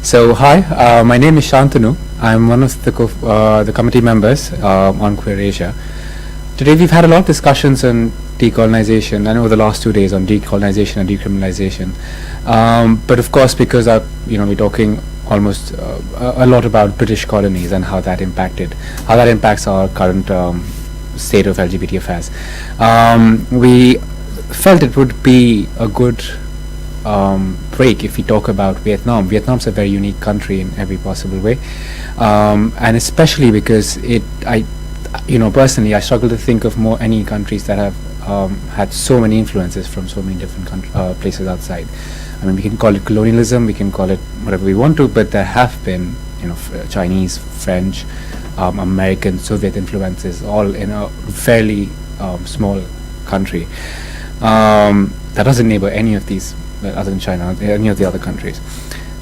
So hi, my name is Shantanu. I'm one of the committee members on Queer Asia. Today we've had a lot of discussions on decolonization, and over the last 2 days on decolonization and decriminalization. But of course, because we're talking almost a lot about British colonies and how that impacts our current state of LGBT affairs. We felt it would be a good break if we talk about Vietnam. Vietnam's a very unique country in every possible way, and especially because personally, I struggle to think of any countries that have had so many influences from so many different places outside. I mean, we can call it colonialism, we can call it whatever we want to, but there have been, Chinese, French, American, Soviet influences, all in a fairly small country that doesn't neighbor any of these, other than China, any of the other countries.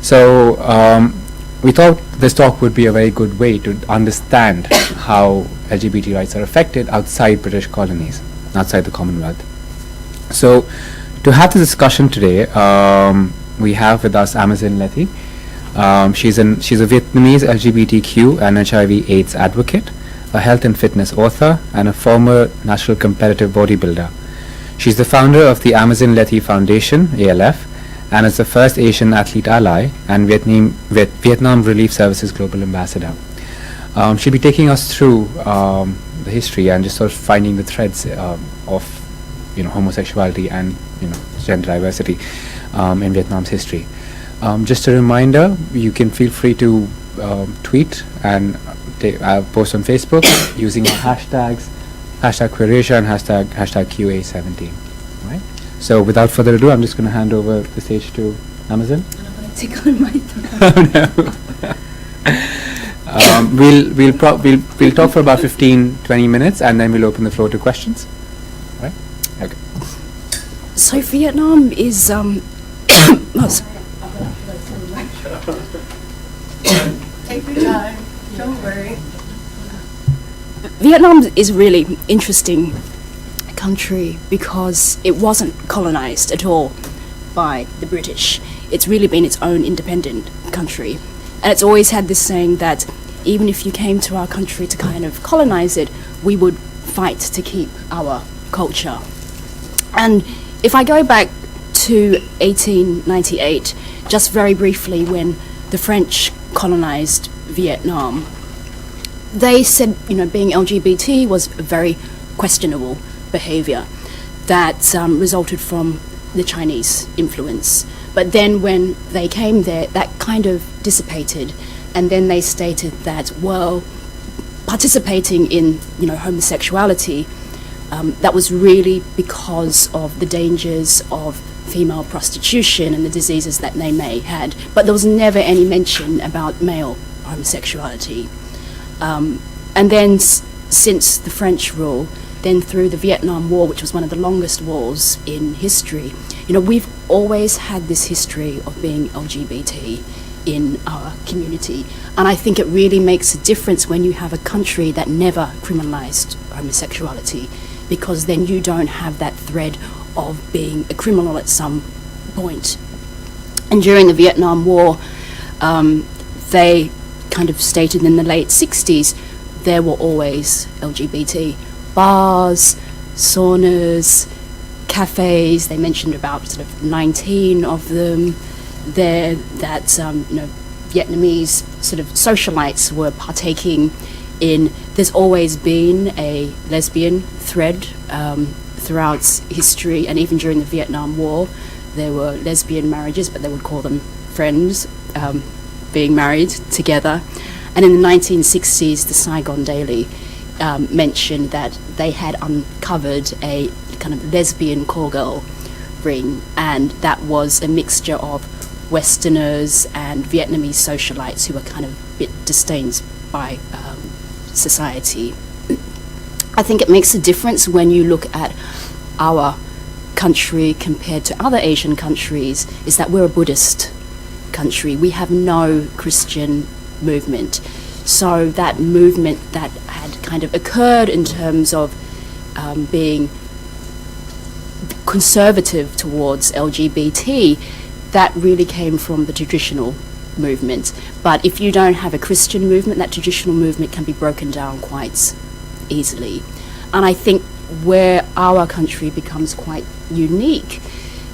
So we thought this talk would be a very good way to understand how LGBT rights are affected outside British colonies, outside the Commonwealth. So to have this discussion today, we have with us Amazin LeThi. She's a Vietnamese LGBTQ and HIV/AIDS advocate, a health and fitness author, and a former national competitive bodybuilder. She's the founder of the Amazin LeThi Foundation, ALF, and is the first Asian athlete ally and Vietnam Relief Services Global Ambassador. She'll be taking us through the history and just sort of finding the threads of homosexuality and gender diversity in Vietnam's history. Just a reminder, you can feel free to tweet and post on Facebook using our hashtags, hashtag #QueerAsia and hashtag QA17. Right? So without further ado, I'm just going to hand over the stage to Amazin. I'm going to tickle my throat. Oh no. We'll talk for about 15-20 minutes, and then we'll open the floor to questions. Right? Okay. So Vietnam is Take your time. Don't worry. Vietnam is a really interesting country because it wasn't colonized at all by the British. It's really been its own independent country. And it's always had this saying that even if you came to our country to kind of colonize it, we would fight to keep our culture. And if I go back to 1898, just very briefly, when the French colonized Vietnam, they said, being LGBT was a very questionable behavior that resulted from the Chinese influence. But then when they came there, that kind of dissipated, and then they stated that, participating in, homosexuality, that was really because of the dangers of female prostitution and the diseases that they may had. But there was never any mention about male homosexuality. And then since the French rule, then through the Vietnam War, which was one of the longest wars in history, we've always had this history of being LGBT in our community. And I think it really makes a difference when you have a country that never criminalized homosexuality, because then you don't have that thread of being a criminal at some point. And during the Vietnam War, they kind of stated in the late 60s, there were always LGBT bars, saunas, cafes. They mentioned about sort of 19 of them there that Vietnamese sort of socialites were partaking in. There's always been a lesbian thread throughout history, and even during the Vietnam War there were lesbian marriages, but they would call them friends being married together. And in the 1960s, the Saigon Daily mentioned that they had uncovered a kind of lesbian call-girl ring, and that was a mixture of Westerners and Vietnamese socialites who were kind of a bit disdained by society. I think it makes a difference when you look at our country compared to other Asian countries, is that we're a Buddhist country. We have no Christian movement. So that movement that had kind of occurred in terms of being conservative towards LGBT, that really came from the traditional movement. But if you don't have a Christian movement, that traditional movement can be broken down quite easily. And I think where our country becomes quite unique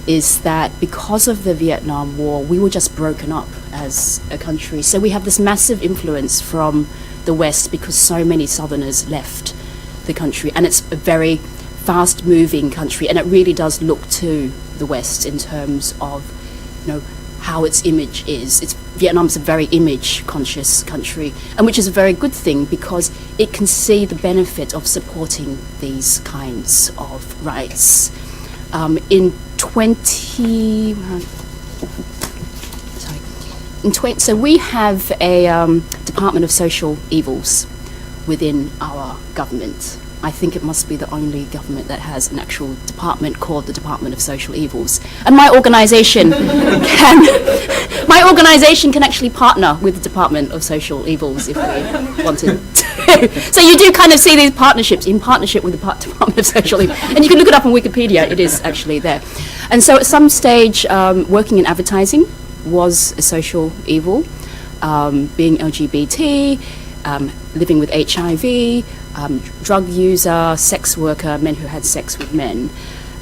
is that because of the Vietnam War, we were just broken up as a country. So we have this massive influence from the West because so many Southerners left the country. And it's a very fast-moving country, and it really does look to the West in terms of, how its image is. Vietnam's a very image-conscious country, and which is a very good thing because it can see the benefit of supporting these kinds of rights. So we have a Department of Social Evils within our government. I think it must be the only government that has an actual department called the Department of Social Evils. And my organisation can actually partner with the Department of Social Evils if we wanted to. So you do kind of see these partnerships in partnership with the Department of Social Evils. And you can look it up on Wikipedia, it is actually there. And so at some stage, working in advertising was a social evil, being LGBT, living with HIV, drug user, sex worker, men who had sex with men.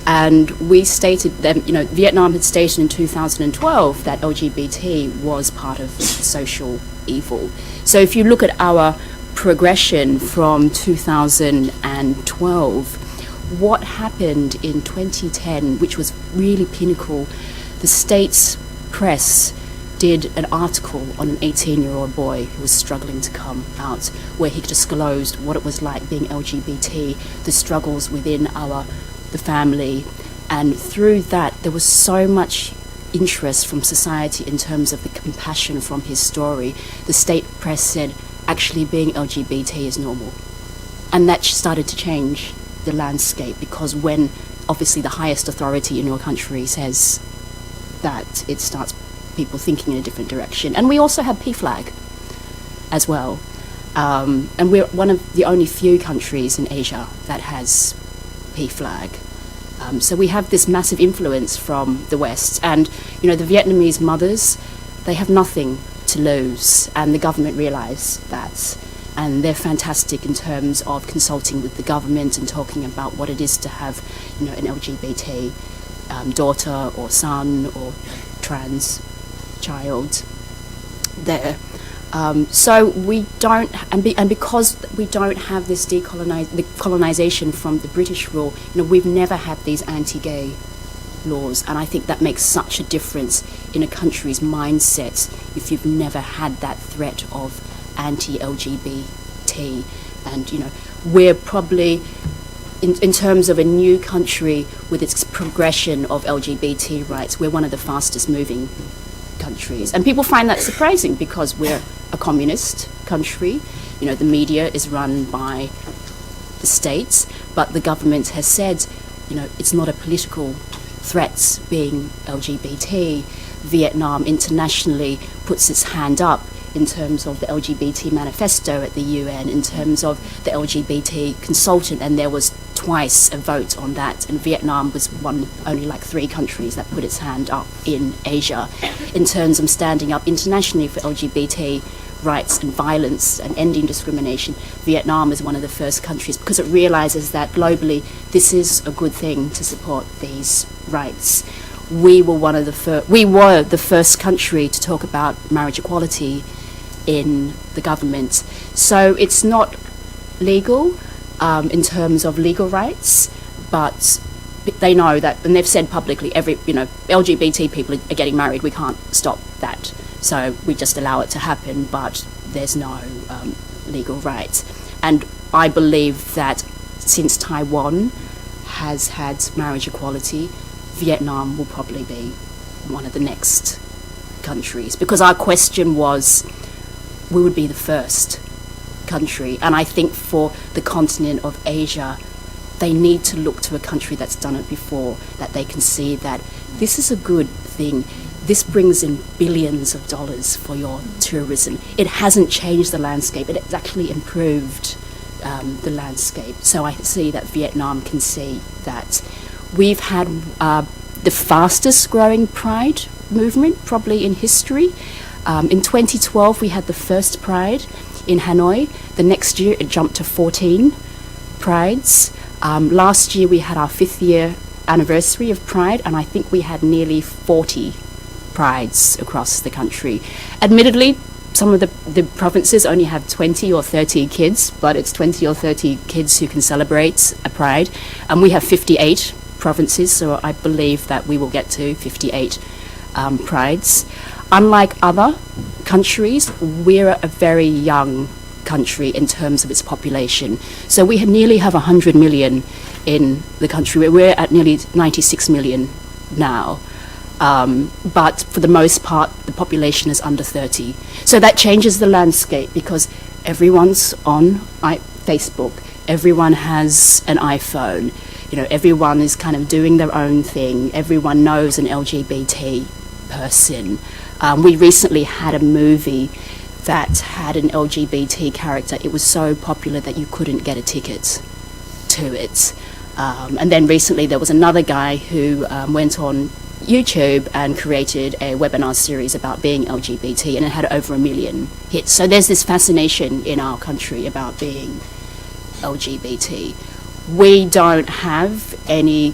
And we stated that, Vietnam had stated in 2012 that LGBT was part of social evil. So if you look at our progression from 2012, what happened in 2010, which was really pinnacle, the state's press did an article on an 18-year-old boy who was struggling to come out, where he disclosed what it was like being LGBT, the struggles within the family. And through that, there was so much interest from society in terms of the compassion from his story. The state press said, actually being LGBT is normal. And that started to change the landscape, because when obviously the highest authority in your country says that, it starts people thinking in a different direction. And we also have PFLAG as well. And we're one of the only few countries in Asia that has PFLAG. So we have this massive influence from the West. And, the Vietnamese mothers, they have nothing to lose. And the government realised that. And they're fantastic in terms of consulting with the government and talking about what it is to have, an LGBT daughter or son or trans child there. So we don't, and because we don't have this decolonization from the British rule, we've never had these anti-gay laws, and I think that makes such a difference in a country's mindset if you've never had that threat of anti-LGBT. And we're probably in terms of a new country with its progression of LGBT rights, we're one of the fastest moving countries. And people find that surprising because we're a communist country. The media is run by the states, but the government has said, it's not a political threat being LGBT. Vietnam internationally puts its hand up in terms of the LGBT manifesto at the UN, in terms of the LGBT consultant, and there was twice a vote on that, and Vietnam was only like 3 countries that put its hand up in Asia. In terms of standing up internationally for LGBT rights and violence and ending discrimination, Vietnam is one of the first countries because it realises that globally this is a good thing to support these rights. We were the first country to talk about marriage equality in the government. So it's not legal in terms of legal rights, but they know that, and they've said publicly, LGBT people are getting married, we can't stop that. So we just allow it to happen, but there's no legal rights. And I believe that since Taiwan has had marriage equality, Vietnam will probably be one of the next countries, because our question was, we would be the first country. And I think for the continent of Asia, they need to look to a country that's done it before, that they can see that this is a good thing. This brings in billions of dollars for your tourism. It hasn't changed the landscape. It's actually improved the landscape. So I see that Vietnam can see that. We've had the fastest growing pride movement probably in history. In 2012, we had the first Pride in Hanoi. The next year, it jumped to 14 Prides. Last year, we had our 5th year anniversary of Pride, and I think we had nearly 40 Prides across the country. Admittedly, some of the provinces only have 20 or 30 kids, but it's 20 or 30 kids who can celebrate a Pride. And we have 58 provinces, so I believe that we will get to 58 Prides. Unlike other countries, we're a very young country in terms of its population. So we nearly have 100 million in the country. We're at nearly 96 million now. But for the most part, the population is under 30. So that changes the landscape because everyone's on Facebook, everyone has an iPhone, everyone is kind of doing their own thing, everyone knows an LGBT person. We recently had a movie that had an LGBT character. It was so popular that you couldn't get a ticket to it. And then recently there was another guy who went on YouTube and created a webinar series about being LGBT, and it had over 1 million hits. So there's this fascination in our country about being LGBT. We don't have any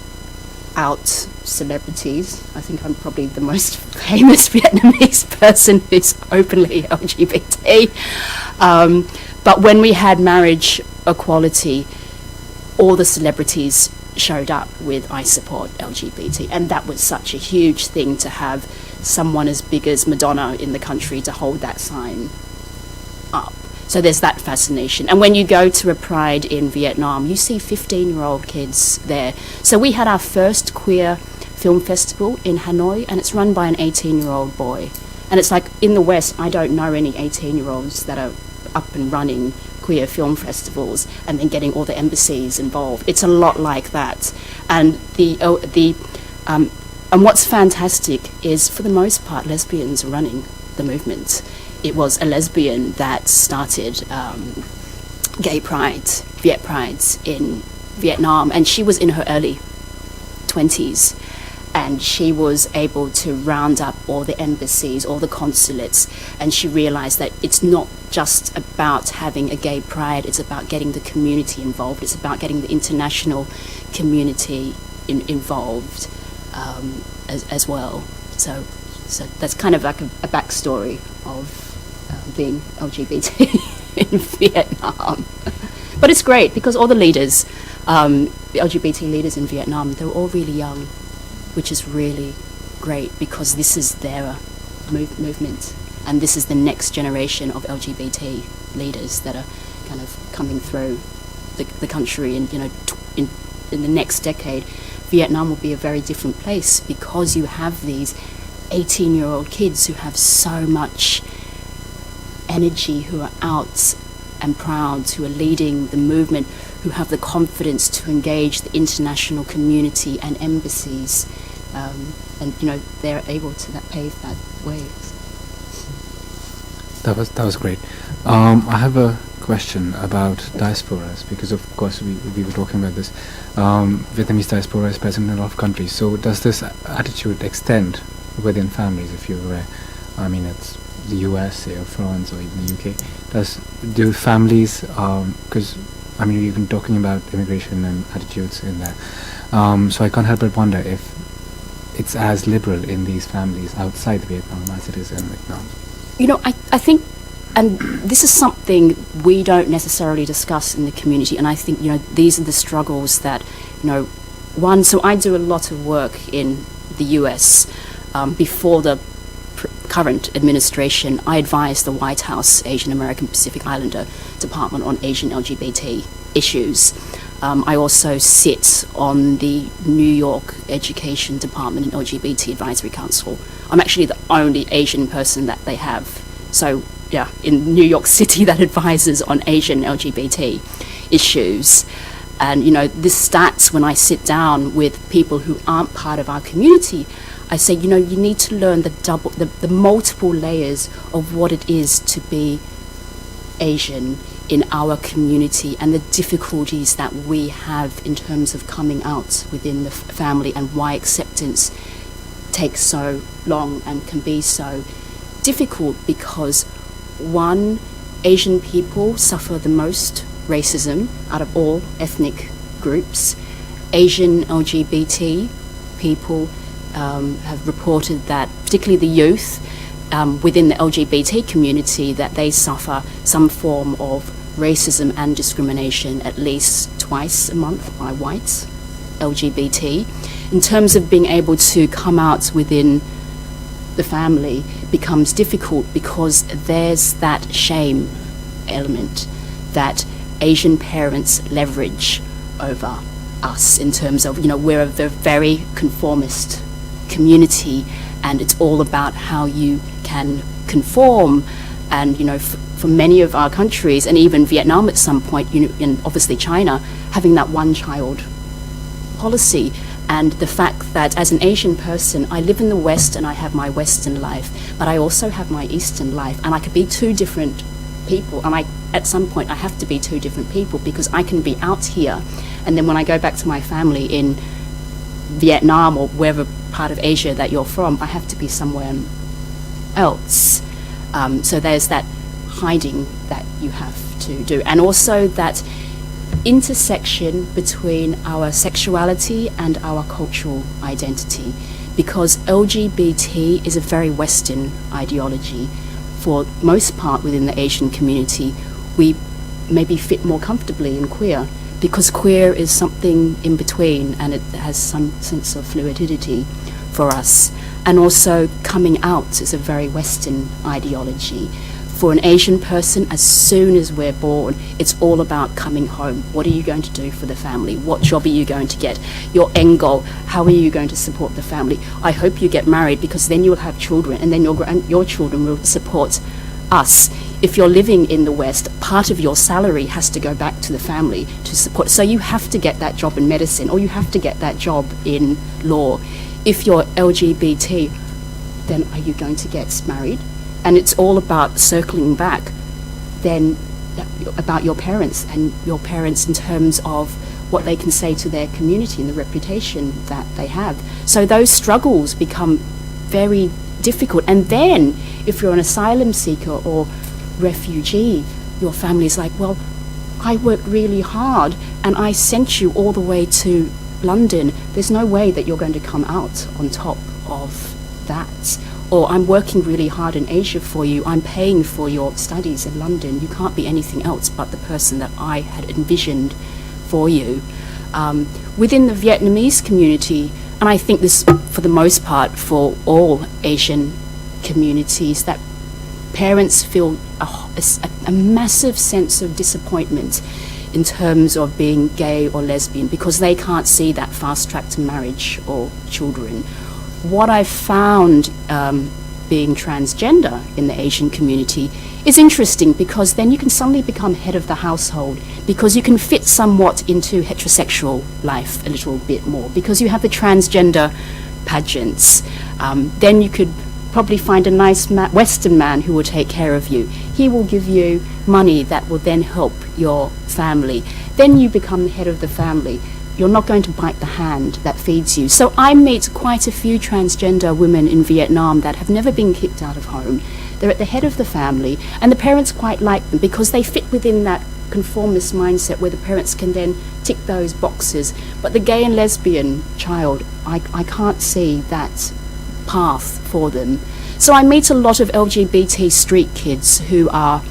out celebrities. I think I'm probably the most famous Vietnamese person who's openly LGBT. But when we had marriage equality, all the celebrities showed up with "I support LGBT," and that was such a huge thing to have someone as big as Madonna in the country to hold that sign up. So there's that fascination. And when you go to a Pride in Vietnam, you see 15-year-old kids there. So we had our first queer film festival in Hanoi, and it's run by an 18-year-old boy. And it's like, in the West, I don't know any 18-year-olds that are up and running queer film festivals and then getting all the embassies involved. It's a lot like that. And and what's fantastic is, for the most part, lesbians are running the movement. It was a lesbian that started gay prides, Viet prides in Vietnam, and she was in her early 20s, and she was able to round up all the embassies, all the consulates, and she realized that it's not just about having a gay pride, it's about getting the community involved, it's about getting the international community involved as well. So that's kind of like a backstory of being LGBT in Vietnam. But it's great because all the leaders, the LGBT leaders in Vietnam, they're all really young, which is really great because this is their movement, and this is the next generation of LGBT leaders that are kind of coming through the country. And in the next decade, Vietnam will be a very different place because you have these 18-year-old kids who have so much energy, who are out and proud, who are leading the movement, who have the confidence to engage the international community and embassies, and they're able to pave that way. That was great. I have a question about diasporas, because of course we were talking about this. Vietnamese diaspora is present in a lot of countries. So does this attitude extend within families? If you're aware, I mean, it's the US, say, or France, or even the UK. Do families, because I mean, you've been talking about immigration and attitudes in there, so I can't help but wonder if it's as liberal in these families outside Vietnam as it is in Vietnam. I think, and this is something we don't necessarily discuss in the community, and I think, these are the struggles that, so I do a lot of work in the US. Before the current administration, I advised the White House Asian American Pacific Islander Department on Asian LGBT issues. I also sit on the New York Education Department and LGBT Advisory Council. I'm actually the only Asian person that they have. So, yeah, in New York City that advises on Asian LGBT issues. And, this stats when I sit down with people who aren't part of our community. I say, you need to learn the multiple layers of what it is to be Asian in our community and the difficulties that we have in terms of coming out within the family, and why acceptance takes so long and can be so difficult because, one, Asian people suffer the most racism out of all ethnic groups. Asian LGBT people have reported that, particularly the youth within the LGBT community, that they suffer some form of racism and discrimination at least twice a month by whites, LGBT. In terms of being able to come out within the family becomes difficult because there's that shame element that Asian parents leverage over us in terms of, we're a very conformist community, and it's all about how you can conform. And, for many of our countries, and even Vietnam at some point, and obviously China, having that one-child policy, and the fact that as an Asian person, I live in the West and I have my Western life, but I also have my Eastern life, and I could be two different people, and at some point I have to be two different people, because I can be out here, and then when I go back to my family in Vietnam or wherever part of Asia that you're from, I have to be somewhere else. So there's that hiding that you have to do, and also that intersection between our sexuality and our cultural identity, because LGBT is a very Western ideology. For most part within the Asian community, we maybe fit more comfortably in queer, because queer is something in between and it has some sense of fluidity for us. And also coming out is a very Western ideology. For an Asian person, as soon as we're born, it's all about coming home. What are you going to do for the family? What job are you going to get? Your end goal, how are you going to support the family? I hope you get married, because then you'll have children, and then your children will support us. If you're living in the West, part of your salary has to go back to the family to support. So you have to get that job in medicine, or you have to get that job in law. If you're LGBT, then are you going to get married? And it's all about circling back then about your parents, and your parents in terms of what they can say to their community and the reputation that they have. So those struggles become very difficult. And then if you're an asylum seeker or refugee, your family's like, well, I worked really hard and I sent you all the way to London. There's no way that you're going to come out on top of that. Or I'm working really hard in Asia for you, I'm paying for your studies in London, you can't be anything else but the person that I had envisioned for you. Within the Vietnamese community, and I think this for the most part for all Asian communities, that parents feel a massive sense of disappointment in terms of being gay or lesbian, because they can't see that fast track to marriage or children. What I've found being transgender in the Asian community is interesting, because then you can suddenly become head of the household, because you can fit somewhat into heterosexual life a little bit more, because you have the transgender pageants. Then you could probably find a nice Western man who will take care of you. He will give you money that will then help your family. Then you become the head of the family. You're not going to bite the hand that feeds you. So I meet quite a few transgender women in Vietnam that have never been kicked out of home. They're at the head of the family, and the parents quite like them because they fit within that conformist mindset where the parents can then tick those boxes. But the gay and lesbian child, I can't see that path for them. So I meet a lot of LGBT street kids who are,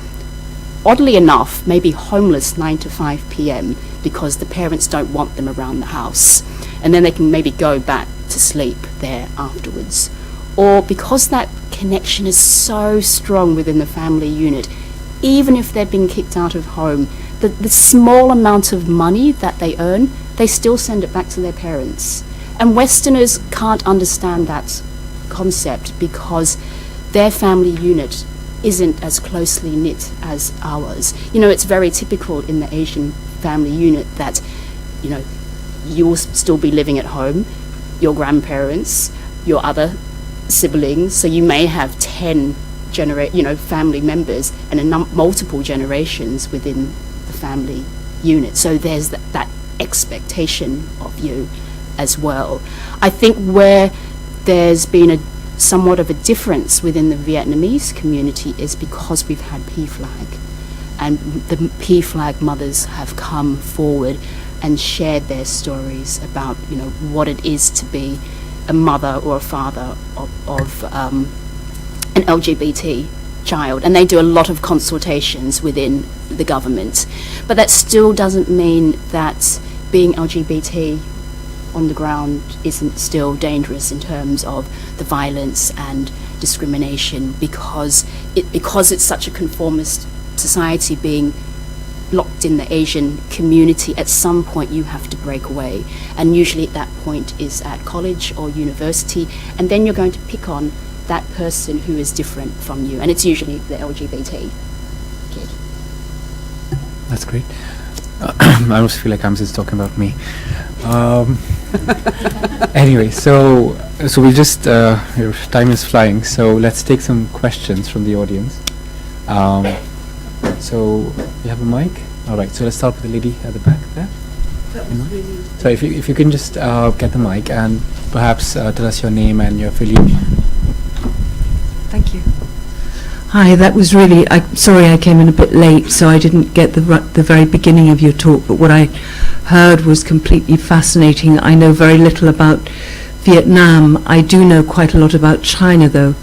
oddly enough, maybe homeless 9 to 5 p.m. because the parents don't want them around the house, and then they can maybe go back to sleep there afterwards. Or because that connection is so strong within the family unit, even if they've been kicked out of home, the small amount of money that they earn, they still send it back to their parents. And Westerners can't understand that concept because their family unit isn't as closely knit as ours. It's very typical in the Asian family unit that, you will still be living at home, your grandparents, your other siblings, so you may have 10 family members and multiple generations within the family unit. So there's that expectation of you as well. I think where there's been somewhat of a difference within the Vietnamese community is because we've had PFLAG, and the PFLAG mothers have come forward and shared their stories about, you know, what it is to be a mother or a father of an LGBT child, and they do a lot of consultations within the government. But that still doesn't mean that being LGBT on the ground isn't still dangerous in terms of the violence and discrimination, because it's such a conformist society being locked in the Asian community. At some point you have to break away, and usually at that point is at college or university, and then you're going to pick on that person who is different from you, and it's usually the LGBT kid. That's great. I almost feel like I'm just talking about me. Anyway, so we just your time is flying, so let's take some questions from the audience. So you have a mic? All right, so let's start with the lady at the back there. That was really... So if you can just get the mic and perhaps tell us your name and your affiliation. Thank you. Hi, that was really, sorry I came in a bit late, so I didn't get the very beginning of your talk, but what I heard was completely fascinating. I know very little about Vietnam. I do know quite a lot about China, though.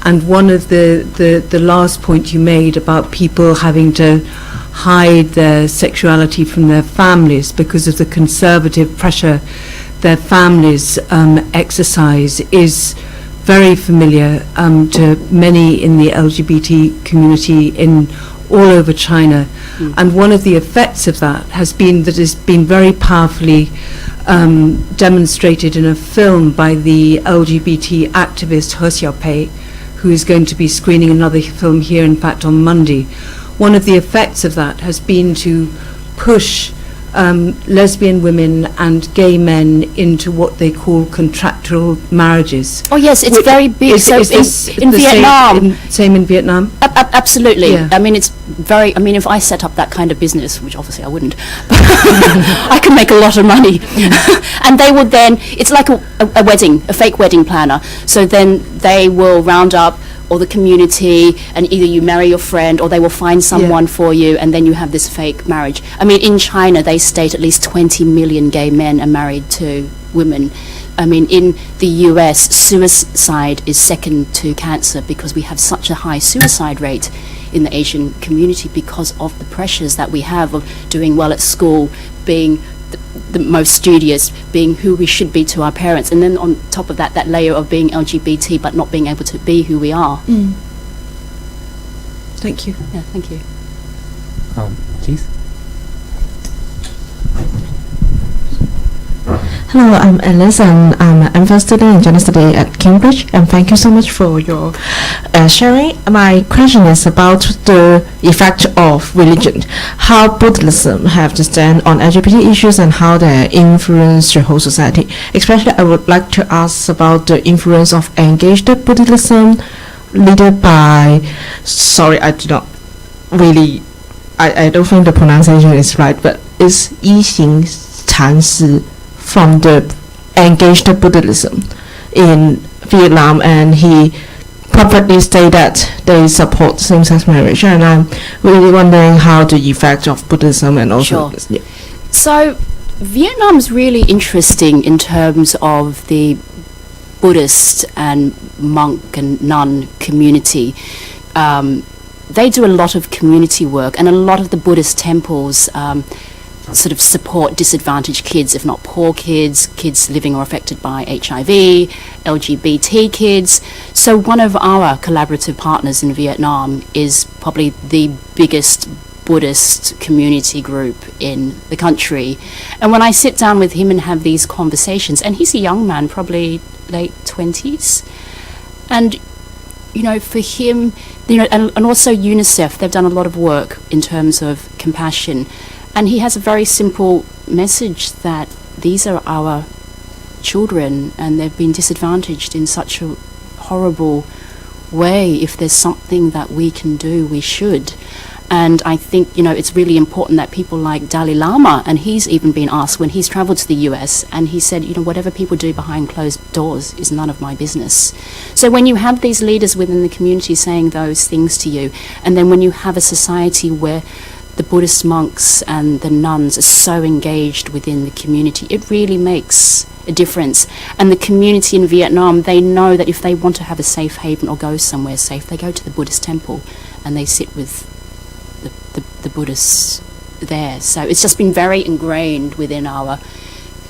And one of the last point you made about people having to hide their sexuality from their families because of the conservative pressure their families exercise is very familiar to many in the LGBT community in all over China. And one of the effects of that has been that it's been very powerfully demonstrated in a film by the LGBT activist He Xiaopei, who is going to be screening another film here, in fact, on Monday. One of the effects of that has been to push lesbian women and gay men into what they call contractual marriages. Oh yes, it's very big. Is this in Vietnam, same in Vietnam? Absolutely. Yeah. I mean, it's very. I mean, if I set up that kind of business, which obviously I wouldn't, I could make a lot of money. And they would then. It's like a wedding, a fake wedding planner. So then they will round up all the community, and either you marry your friend or they will find someone for you, and then you have this fake marriage. I mean, in China, they state at least 20 million gay men are married to women. I mean, in the US, suicide is second to cancer because we have such a high suicide rate in the Asian community because of the pressures that we have of doing well at school, being the most studious, being who we should be to our parents, and then on top of that, that layer of being LGBT but not being able to be who we are. Thank you. Yeah, thank you. Please. Hello, I'm Alice, and I'm an MPhil student in Gender Studies at Cambridge, and thank you so much for your sharing. My question is about the effect of religion, how Buddhism have to stand on LGBT issues and how they influence the whole society. Especially, I would like to ask about the influence of engaged Buddhism, led by, sorry, I do not really, I don't think the pronunciation is right, but it's 一行禅师 from the engaged Buddhism in Vietnam, and he publicly stated that they support same-sex marriage, and I'm really wondering how the effect of Buddhism and also Sure. So Vietnam's really interesting in terms of the Buddhist and monk and nun community. They do a lot of community work, and a lot of the Buddhist temples sort of support disadvantaged kids, if not poor kids, kids living or affected by HIV, LGBT kids. So one of our collaborative partners in Vietnam is probably the biggest Buddhist community group in the country. And when I sit down with him and have these conversations, and he's a young man, probably late 20s, and you know, for him, you know, and also UNICEF, they've done a lot of work in terms of compassion. And he has a very simple message that these are our children and they've been disadvantaged in such a horrible way. If there's something that we can do, we should. And I think, it's really important that people like Dalai Lama, and he's even been asked when he's travelled to the US, and he said, whatever people do behind closed doors is none of my business. So when you have these leaders within the community saying those things to you, and then when you have a society where the Buddhist monks and the nuns are so engaged within the community, it really makes a difference. And the community in Vietnam, they know that if they want to have a safe haven or go somewhere safe, they go to the Buddhist temple and they sit with the Buddhists there. So it's just been very ingrained within our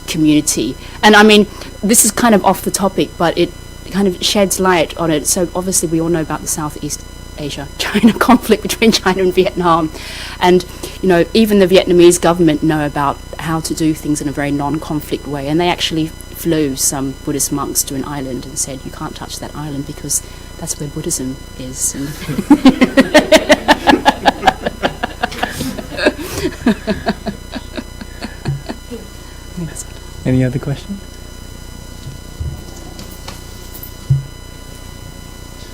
community. And I mean, this is kind of off the topic, but it kind of sheds light on it. So obviously we all know about the Southeast Asia, China conflict between China and Vietnam. And, even the Vietnamese government know about how to do things in a very non-conflict way. And they actually flew some Buddhist monks to an island and said, you can't touch that island because that's where Buddhism is. Any other questions?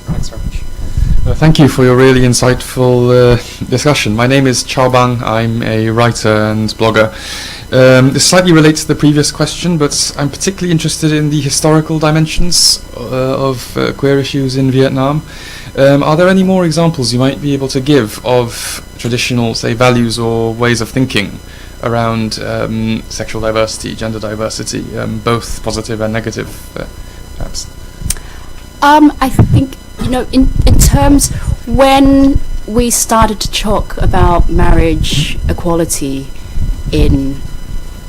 Thanks very much. Thank you for your really insightful discussion. My name is Chao Bang. I'm a writer and blogger. This slightly relates to the previous question, but I'm particularly interested in the historical dimensions of queer issues in Vietnam. Are there any more examples you might be able to give of traditional, say, values or ways of thinking around sexual diversity, gender diversity, both positive and negative, perhaps? I think, in terms, when we started to talk about marriage equality in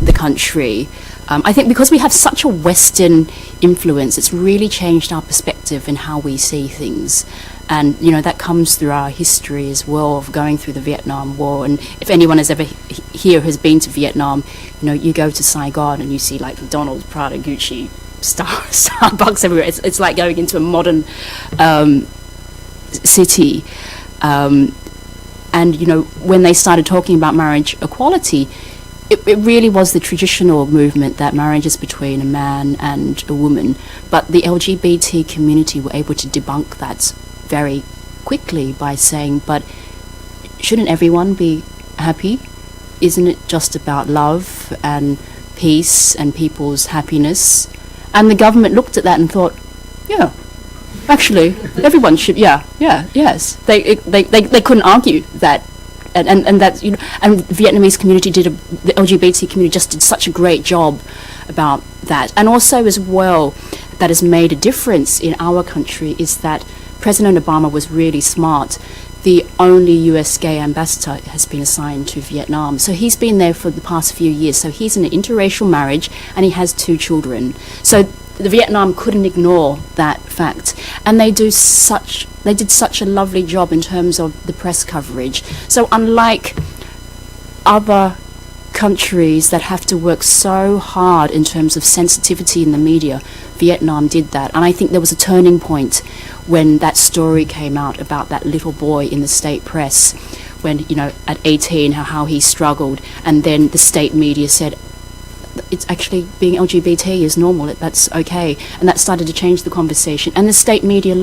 the country, I think because we have such a Western influence, it's really changed our perspective in how we see things. And, that comes through our history as well of going through the Vietnam War. And if anyone has ever here has been to Vietnam, you go to Saigon and you see like McDonald's, Prada, Gucci, Starbucks everywhere. It's like going into a modern city. And, when they started talking about marriage equality, it really was the traditional movement that marriage is between a man and a woman. But the LGBT community were able to debunk that very quickly by saying, but shouldn't everyone be happy? Isn't it just about love and peace and people's happiness? And the government looked at that and thought, yeah, actually, everyone should, yes. They couldn't argue that. And that, and the Vietnamese community the LGBT community just did such a great job about that. And also as well, that has made a difference in our country is that President Obama was really smart. The only US gay ambassador has been assigned to Vietnam. So he's been there for the past few years. So he's in an interracial marriage and he has 2 children. So the Vietnam couldn't ignore that fact. And they did such a lovely job in terms of the press coverage. So unlike other countries that have to work so hard in terms of sensitivity in the media, Vietnam did that. And I think there was a turning point when that story came out about that little boy in the state press when, at 18, how he struggled. And then the state media said, it's actually being LGBT is normal, that's okay. And that started to change the conversation. And the state media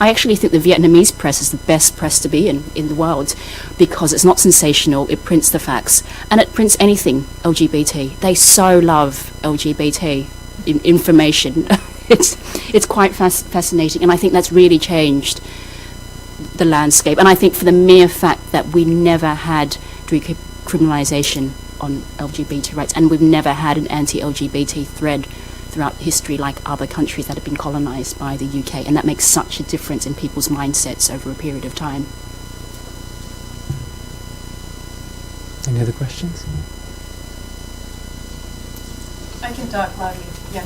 I actually think the Vietnamese press is the best press to be in the world because it's not sensational, it prints the facts. And it prints anything LGBT. They so love LGBT information. It's quite fascinating. And I think that's really changed the landscape. And I think for the mere fact that we never had decriminalisation on LGBT rights, and we've never had an anti-LGBT thread throughout history like other countries that have been colonised by the UK, and that makes such a difference in people's mindsets over a period of time. Any other questions? I can talk loudly, yeah.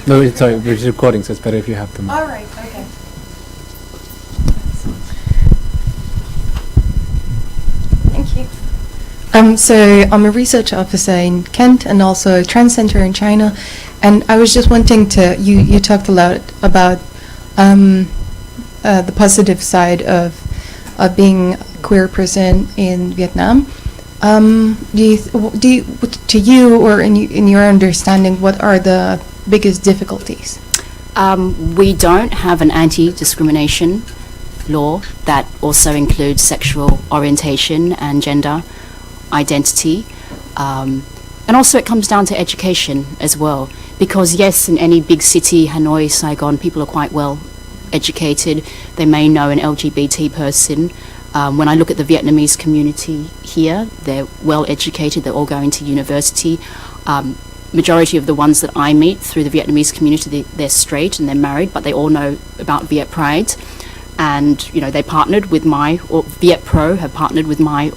No, sorry, we're just recording, so it's better if you have them. All right, okay. Thank you. So I'm a research officer in Kent and also a trans center in China, and I was just wanting to, you talked a lot about the positive side of being a queer person in Vietnam. To you or in your understanding, what are the biggest difficulties? We don't have an anti-discrimination law that also includes sexual orientation and gender identity. And also it comes down to education as well, because yes, in any big city, Hanoi, Saigon, people are quite well educated. They may know an LGBT person. When I look at the Vietnamese community here, they're well educated, they're all going to university. Majority of the ones that I meet through the Vietnamese community, they're straight and they're married, but they all know about Viet Pride. And, you know, they partnered with or Viet Pro have partnered with my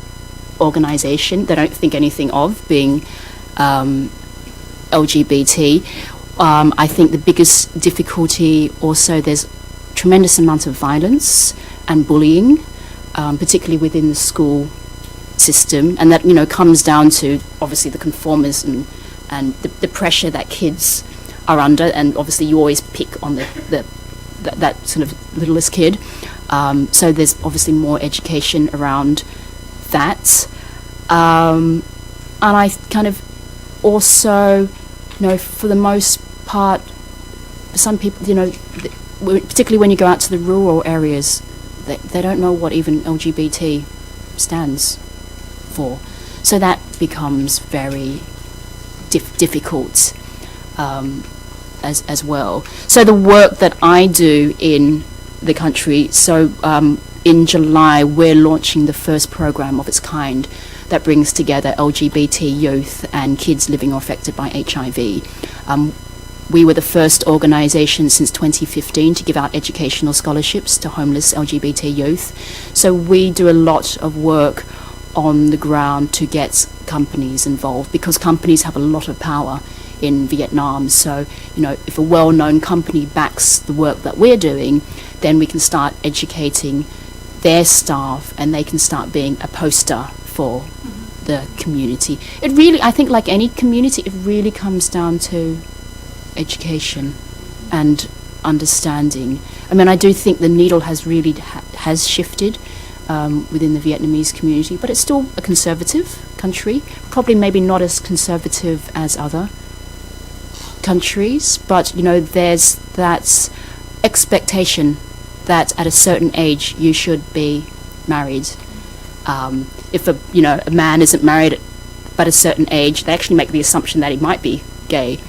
organization. They don't think anything of being LGBT. I think the biggest difficulty also, there's tremendous amount of violence and bullying, particularly within the school system, and that, you know, comes down to obviously the conformism and the pressure that kids are under, and obviously you always pick on that sort of littlest kid. So there's obviously more education around that. And I kind of also, you know, for the most part, some people, you know, particularly when you go out to the rural areas, they don't know what even LGBT stands for. So that becomes very difficult as well. So the work that I do in the country, so in July we're launching the first program of its kind that brings together LGBT youth and kids living or affected by HIV. We were the first organisation since 2015 to give out educational scholarships to homeless LGBT youth. So we do a lot of work on the ground to get companies involved, because companies have a lot of power in Vietnam. So, you know, if a well-known company backs the work that we're doing, then we can start educating their staff and they can start being a poster for the community. It really, I think, like any community, it really comes down to education and understanding. I mean, I do think the needle has really has shifted within the Vietnamese community, but it's still a conservative country, probably maybe not as conservative as other countries, but, you know, there's that expectation that at a certain age you should be married. If a man isn't married but a certain age, they actually make the assumption that he might be gay.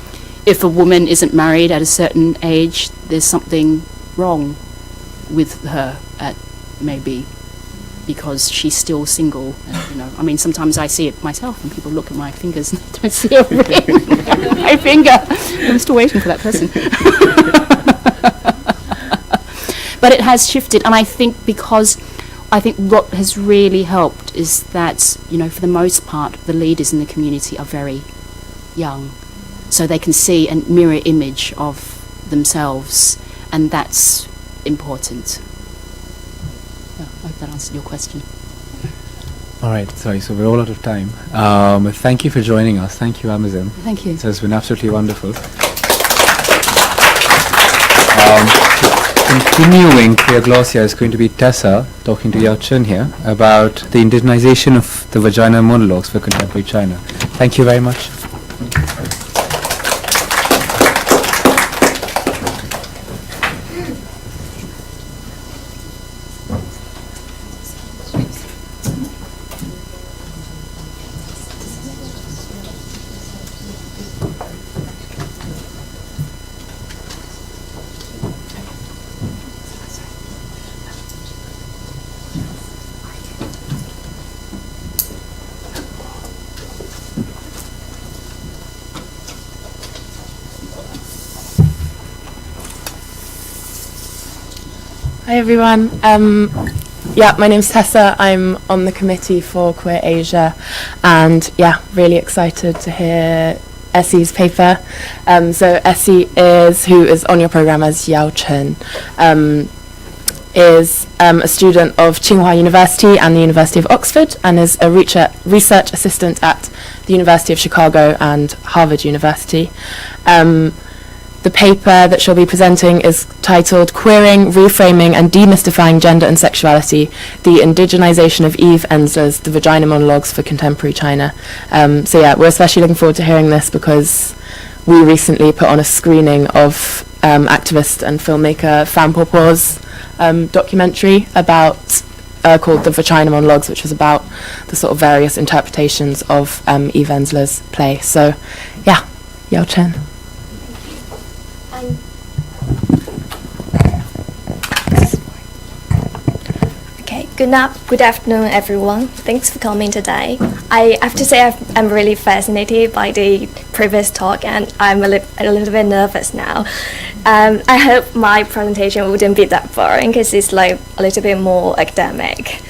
If a woman isn't married at a certain age, there's something wrong with her at maybe because she's still single. And, you know, I mean, sometimes I see it myself when people look at my fingers and they don't see a ring on my finger. I'm still waiting for that person. But it has shifted, and I think what has really helped is that, you know, for the most part, the leaders in the community are very young, so they can see a mirror image of themselves, and that's important. Yeah, I hope that answered your question. All right, sorry, so we're all out of time. Thank you for joining us. Thank you, Amazin. Thank you. So it's been absolutely wonderful. Continuing Queer Glossia is going to be Tessa talking to Chen here about the indigenization of the Vagina Monologues for contemporary China. Thank you very much. Hi everyone. My name's Tessa. I'm on the committee for Queer Asia, and really excited to hear Essie's paper. So Essie who is on your program as Chen, is a student of Tsinghua University and the University of Oxford, and is a research assistant at the University of Chicago and Harvard University. The paper that she'll be presenting is titled Queering, Reframing and Demystifying Gender and Sexuality, the Indigenization of Eve Ensler's The Vagina Monologues for Contemporary China. We're especially looking forward to hearing this because we recently put on a screening of activist and filmmaker Fan Popo's documentary about called The Vagina Monologues, which was about the sort of various interpretations of Eve Ensler's play. So, yeah, Yao Chen. Okay, good afternoon, everyone. Thanks for coming today. I have to say I'm really fascinated by the previous talk, and I'm a little bit nervous now. I hope my presentation wouldn't be that boring, because it's like a little bit more academic.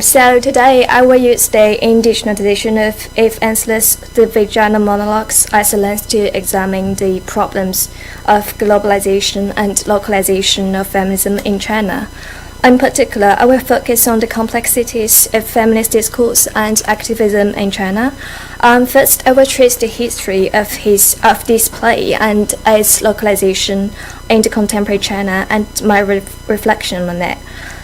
So today I will use the indigenization of Eve Ensler's The Vagina Monologues as a lens to examine the problems of globalization and localization of feminism in China. In particular, I will focus on the complexities of feminist discourse and activism in China. First, I will trace the history of this play and its localization into contemporary China and my reflection on it.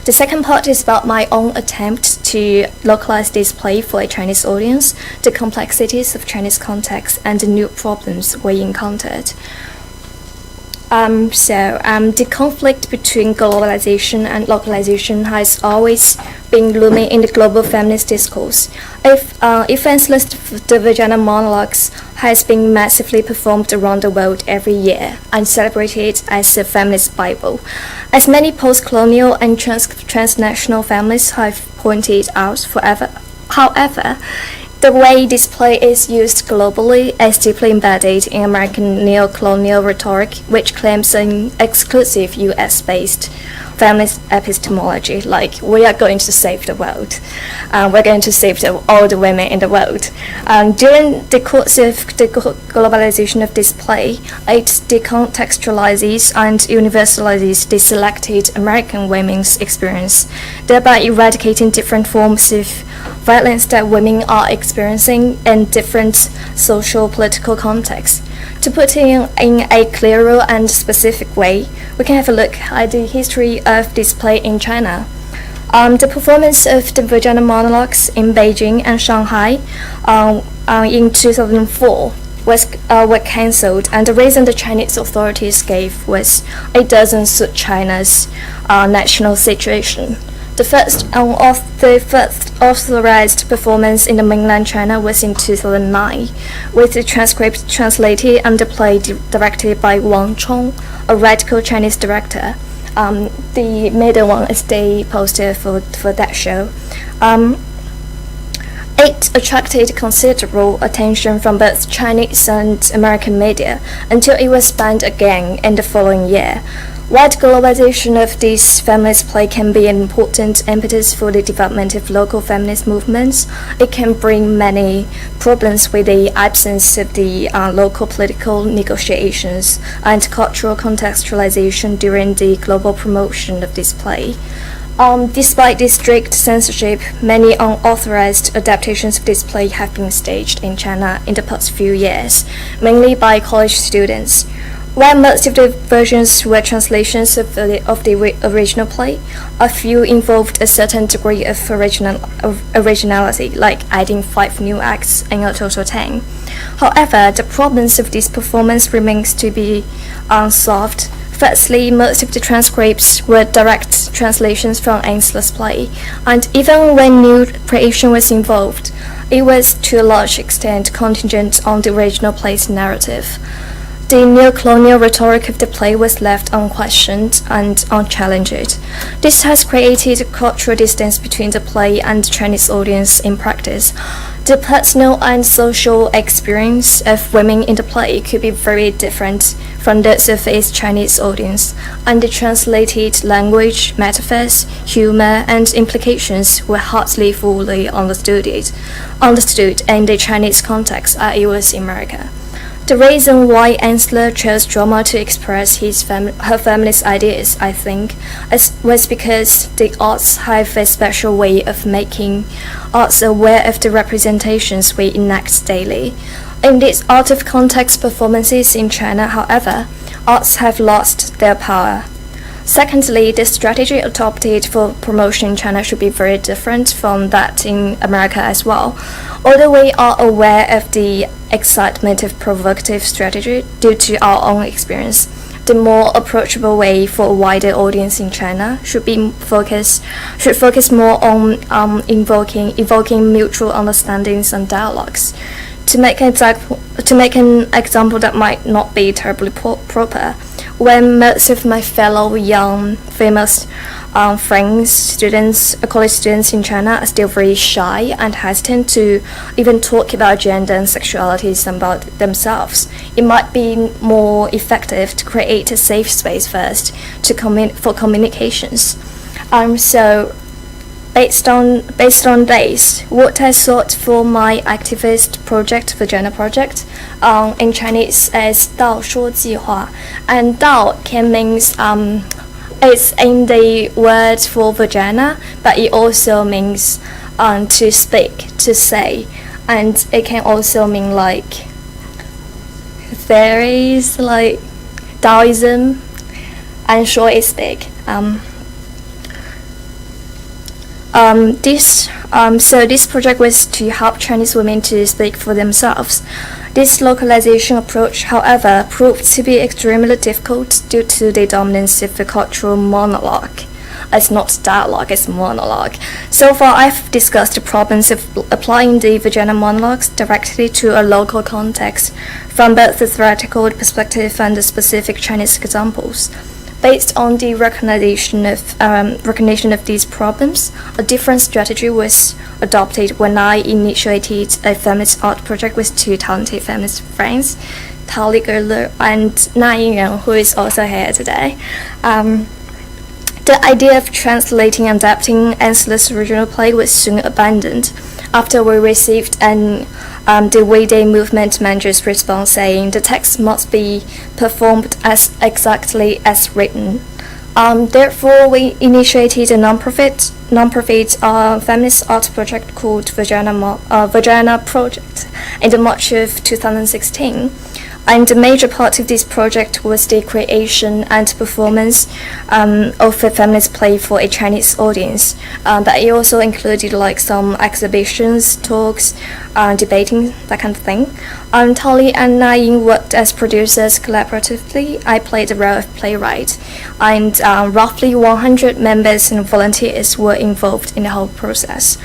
The second part is about my own attempt to localize this play for a Chinese audience, the complexities of Chinese context, and the new problems we encountered. The conflict between globalization and localization has always been looming in the global feminist discourse. If Ensler's The Vagina Monologues has been massively performed around the world every year and celebrated as a feminist Bible, as many post-colonial and transnational feminists have pointed out, however, the way this play is used globally is deeply embedded in American neo-colonial rhetoric, which claims an exclusive US-based feminist epistemology, like we are going to save the world, we're going to save all the women in the world. During the course of the globalization of this play, it decontextualizes and universalizes the selected American women's experience, thereby eradicating different forms of violence that women are experiencing in different social political contexts. To put it in a clearer and specific way, we can have a look at the history of this play in China. The performance of The Vagina Monologues in Beijing and Shanghai in 2004 were cancelled, and the reason the Chinese authorities gave was it doesn't suit China's national situation. The first authorized performance in the mainland China was in 2009, with the transcript translated and the play directed by Wang Chong, a radical Chinese director. The middle one is the poster for that show. It attracted considerable attention from both Chinese and American media until it was banned again in the following year. While the globalization of this feminist play can be an important impetus for the development of local feminist movements, it can bring many problems with the absence of the local political negotiations and cultural contextualization during the global promotion of this play. Despite this strict censorship, many unauthorized adaptations of this play have been staged in China in the past few years, mainly by college students. While most of the versions were translations of the original play, a few involved a certain degree of originality, like adding 5 new acts in a total 10. However, the problems of this performance remains to be unsolved. Firstly, most of the transcripts were direct translations from Ensler's play, and even when new creation was involved, it was to a large extent contingent on the original play's narrative. The neo-colonial rhetoric of the play was left unquestioned and unchallenged. This has created a cultural distance between the play and the Chinese audience in practice. The personal and social experience of women in the play could be very different from those of its Chinese audience, and the translated language, metaphors, humor, and implications were hardly fully understood in the Chinese context as it was in America. The reason why Ensler chose drama to express her feminist ideas, I think, was because the arts have a special way of making us aware of the representations we enact daily. In these out-of-context performances in China, however, arts have lost their power. Secondly, the strategy adopted for promotion in China should be very different from that in America as well. Although we are aware of the excitement of provocative strategy due to our own experience, the more approachable way for a wider audience in China should focus more on evoking mutual understandings and dialogues. To make an example that might not be terribly proper, when most of my fellow young famous friends, college students in China are still very shy and hesitant to even talk about gender and sexualities about themselves, it might be more effective to create a safe space first for communications. So based on this, what I sought for my activist project, Vagina Project, in Chinese is 道说计划, and 道 can means it's in the word for vagina, but it also means to speak, to say, and it can also mean like theories like Taoism and short is speak. So this project was to help Chinese women to speak for themselves. This localization approach, however, proved to be extremely difficult due to the dominance of the cultural monologue. It's not dialogue, it's monologue. So far, I've discussed the problems of applying the vagina monologues directly to a local context from both the theoretical perspective and the specific Chinese examples. Based on the recognition of these problems, a different strategy was adopted when I initiated a feminist art project with two talented feminist friends, Tali Gerler and Na Yingyang, who is also here today. The idea of translating and adapting Ensler's original play was soon abandoned after we received the Way-Day movement manager's response saying the text must be performed as exactly as written. Therefore, we initiated a non-profit feminist art project called Vagina Project in March of 2016. And the major part of this project was the creation and performance of a feminist play for a Chinese audience. But it also included like some exhibitions, talks, debating, that kind of thing. Tali and Nayin worked as producers collaboratively. I played the role of playwright, and roughly 100 members and volunteers were involved in the whole process.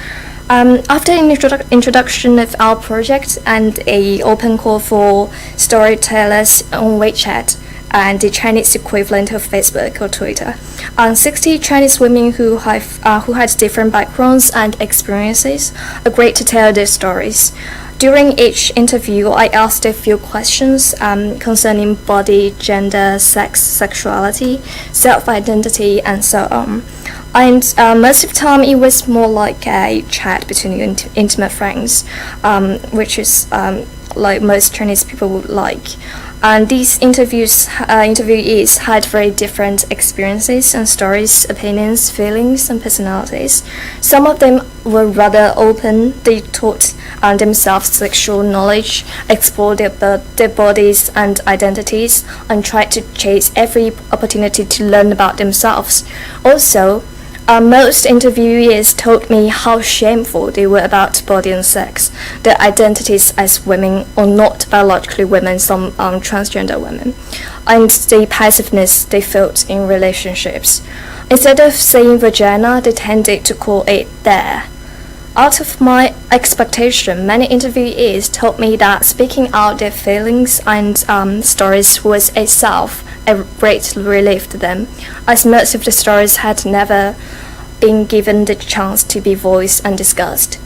After an introduction of our project and an open call for storytellers on WeChat and the Chinese equivalent of Facebook or Twitter, 60 Chinese women who had different backgrounds and experiences agreed to tell their stories. During each interview, I asked a few questions concerning body, gender, sex, sexuality, self-identity, and so on. And most of the time, it was more like a chat between intimate friends, which is like most Chinese people would like. And these interviewees had very different experiences and stories, opinions, feelings, and personalities. Some of them were rather open. They taught themselves sexual knowledge, explored their bodies and identities, and tried to chase every opportunity to learn about themselves. Also, most interviewees told me how shameful they were about body and sex, their identities as women or not biologically women, some transgender women, and the passiveness they felt in relationships. Instead of saying vagina, they tended to call it there. Out of my expectation, many interviewees told me that speaking out their feelings and stories was itself a great relief to them, as most of the stories had never been given the chance to be voiced and discussed.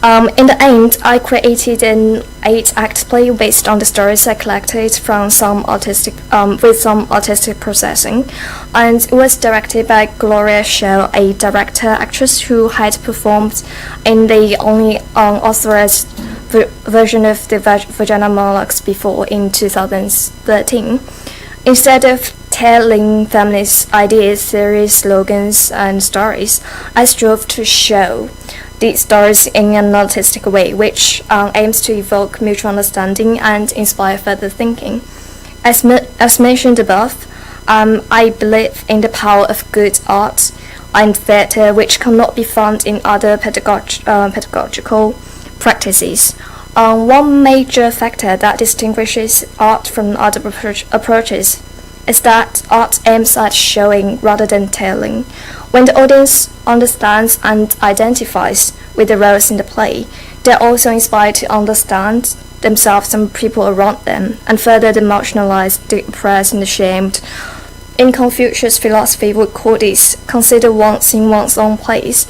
In the end, I created an 8-act play based on the stories I collected from with some artistic processing, and it was directed by Gloria Shell, a director-actress who had performed in the only authorized version of the Vagina Monologues before in 2013. Instead of telling feminist ideas, theories, slogans, and stories, I strove to show these stories in an artistic way, which aims to evoke mutual understanding and inspire further thinking. As mentioned above, I believe in the power of good art and theatre, which cannot be found in other pedagogical practices. One major factor that distinguishes art from other approaches is that art aims at showing rather than telling. When the audience understands and identifies with the roles in the play, they're also inspired to understand themselves and people around them, and further demarginalize the oppressed and the shamed. In Confucius philosophy, we call this consider once in one's own place,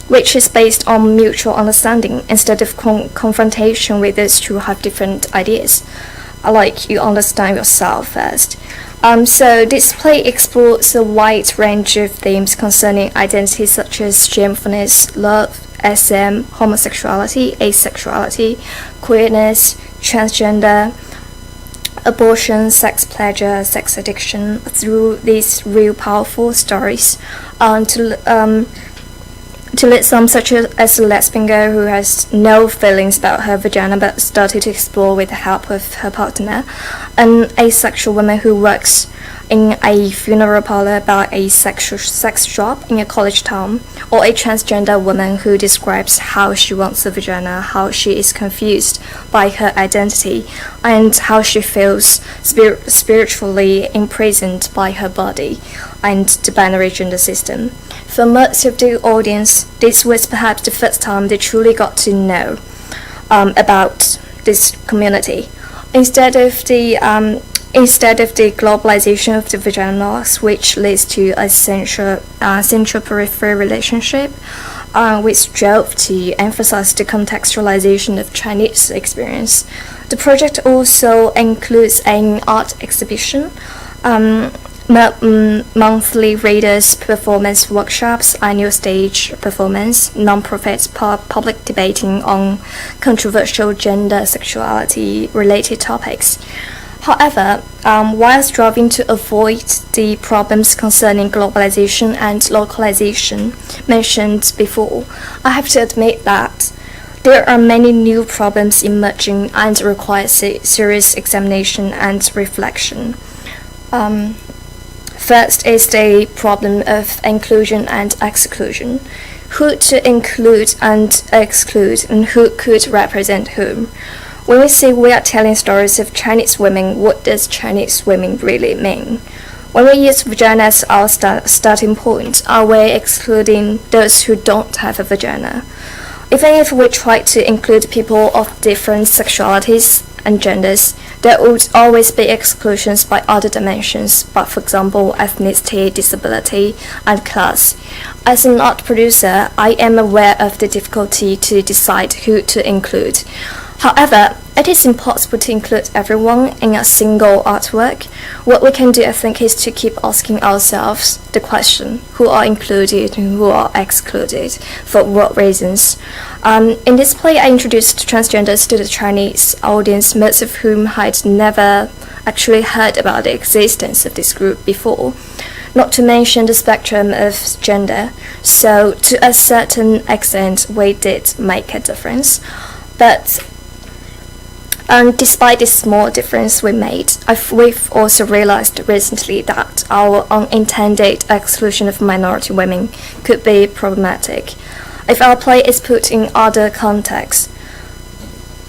which is based on mutual understanding instead of confrontation with those who have different ideas. Like you understand yourself first. So this play explores a wide range of themes concerning identities such as shamefulness, love, SM, homosexuality, asexuality, queerness, transgender, abortion, sex pleasure, sex addiction, through these real powerful stories. To list some, such as a lesbian girl who has no feelings about her vagina but started to explore with the help of her partner, an asexual woman who works in a funeral parlor about a sex shop in a college town, or a transgender woman who describes how she wants a vagina, how she is confused by her identity, and how she feels spiritually imprisoned by her body and the binary gender system. For most of the audience, this was perhaps the first time they truly got to know about this community. Instead of the globalization of the vaginas, which leads to a central-periphery relationship, which drove to emphasize the contextualization of Chinese experience, the project also includes an art exhibition, monthly readers' performance workshops, annual stage performance, non-profit public debating on controversial gender, sexuality related topics. However, while striving to avoid the problems concerning globalization and localization mentioned before, I have to admit that there are many new problems emerging and require serious examination and reflection. First is the problem of inclusion and exclusion. Who to include and exclude, and who could represent whom? When we say we are telling stories of Chinese women, what does Chinese women really mean? When we use vagina as our starting point, are we excluding those who don't have a vagina? Even if we try to include people of different sexualities and genders, there would always be exclusions by other dimensions, but for example, ethnicity, disability, and class. As an art producer, I am aware of the difficulty to decide who to include. However, it is impossible to include everyone in a single artwork. What we can do, I think, is to keep asking ourselves the question, who are included and who are excluded, for what reasons. In this play, I introduced transgenders to the Chinese audience, most of whom had never actually heard about the existence of this group before, not to mention the spectrum of gender. So, to a certain extent, we did make a difference. But despite this small difference we made, we've also realized recently that our unintended exclusion of minority women could be problematic if our play is put in other contexts.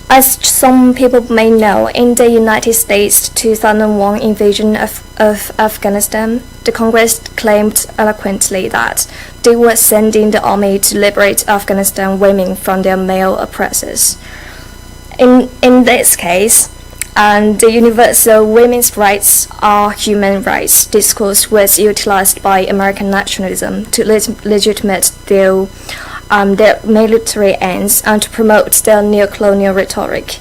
As some people may know, in the United States' 2001 invasion of Afghanistan, the Congress claimed eloquently that they were sending the army to liberate Afghanistan women from their male oppressors. In this case, the universal women's rights are human rights discourse was utilized by American nationalism to legitimate their military ends and to promote their neocolonial rhetoric.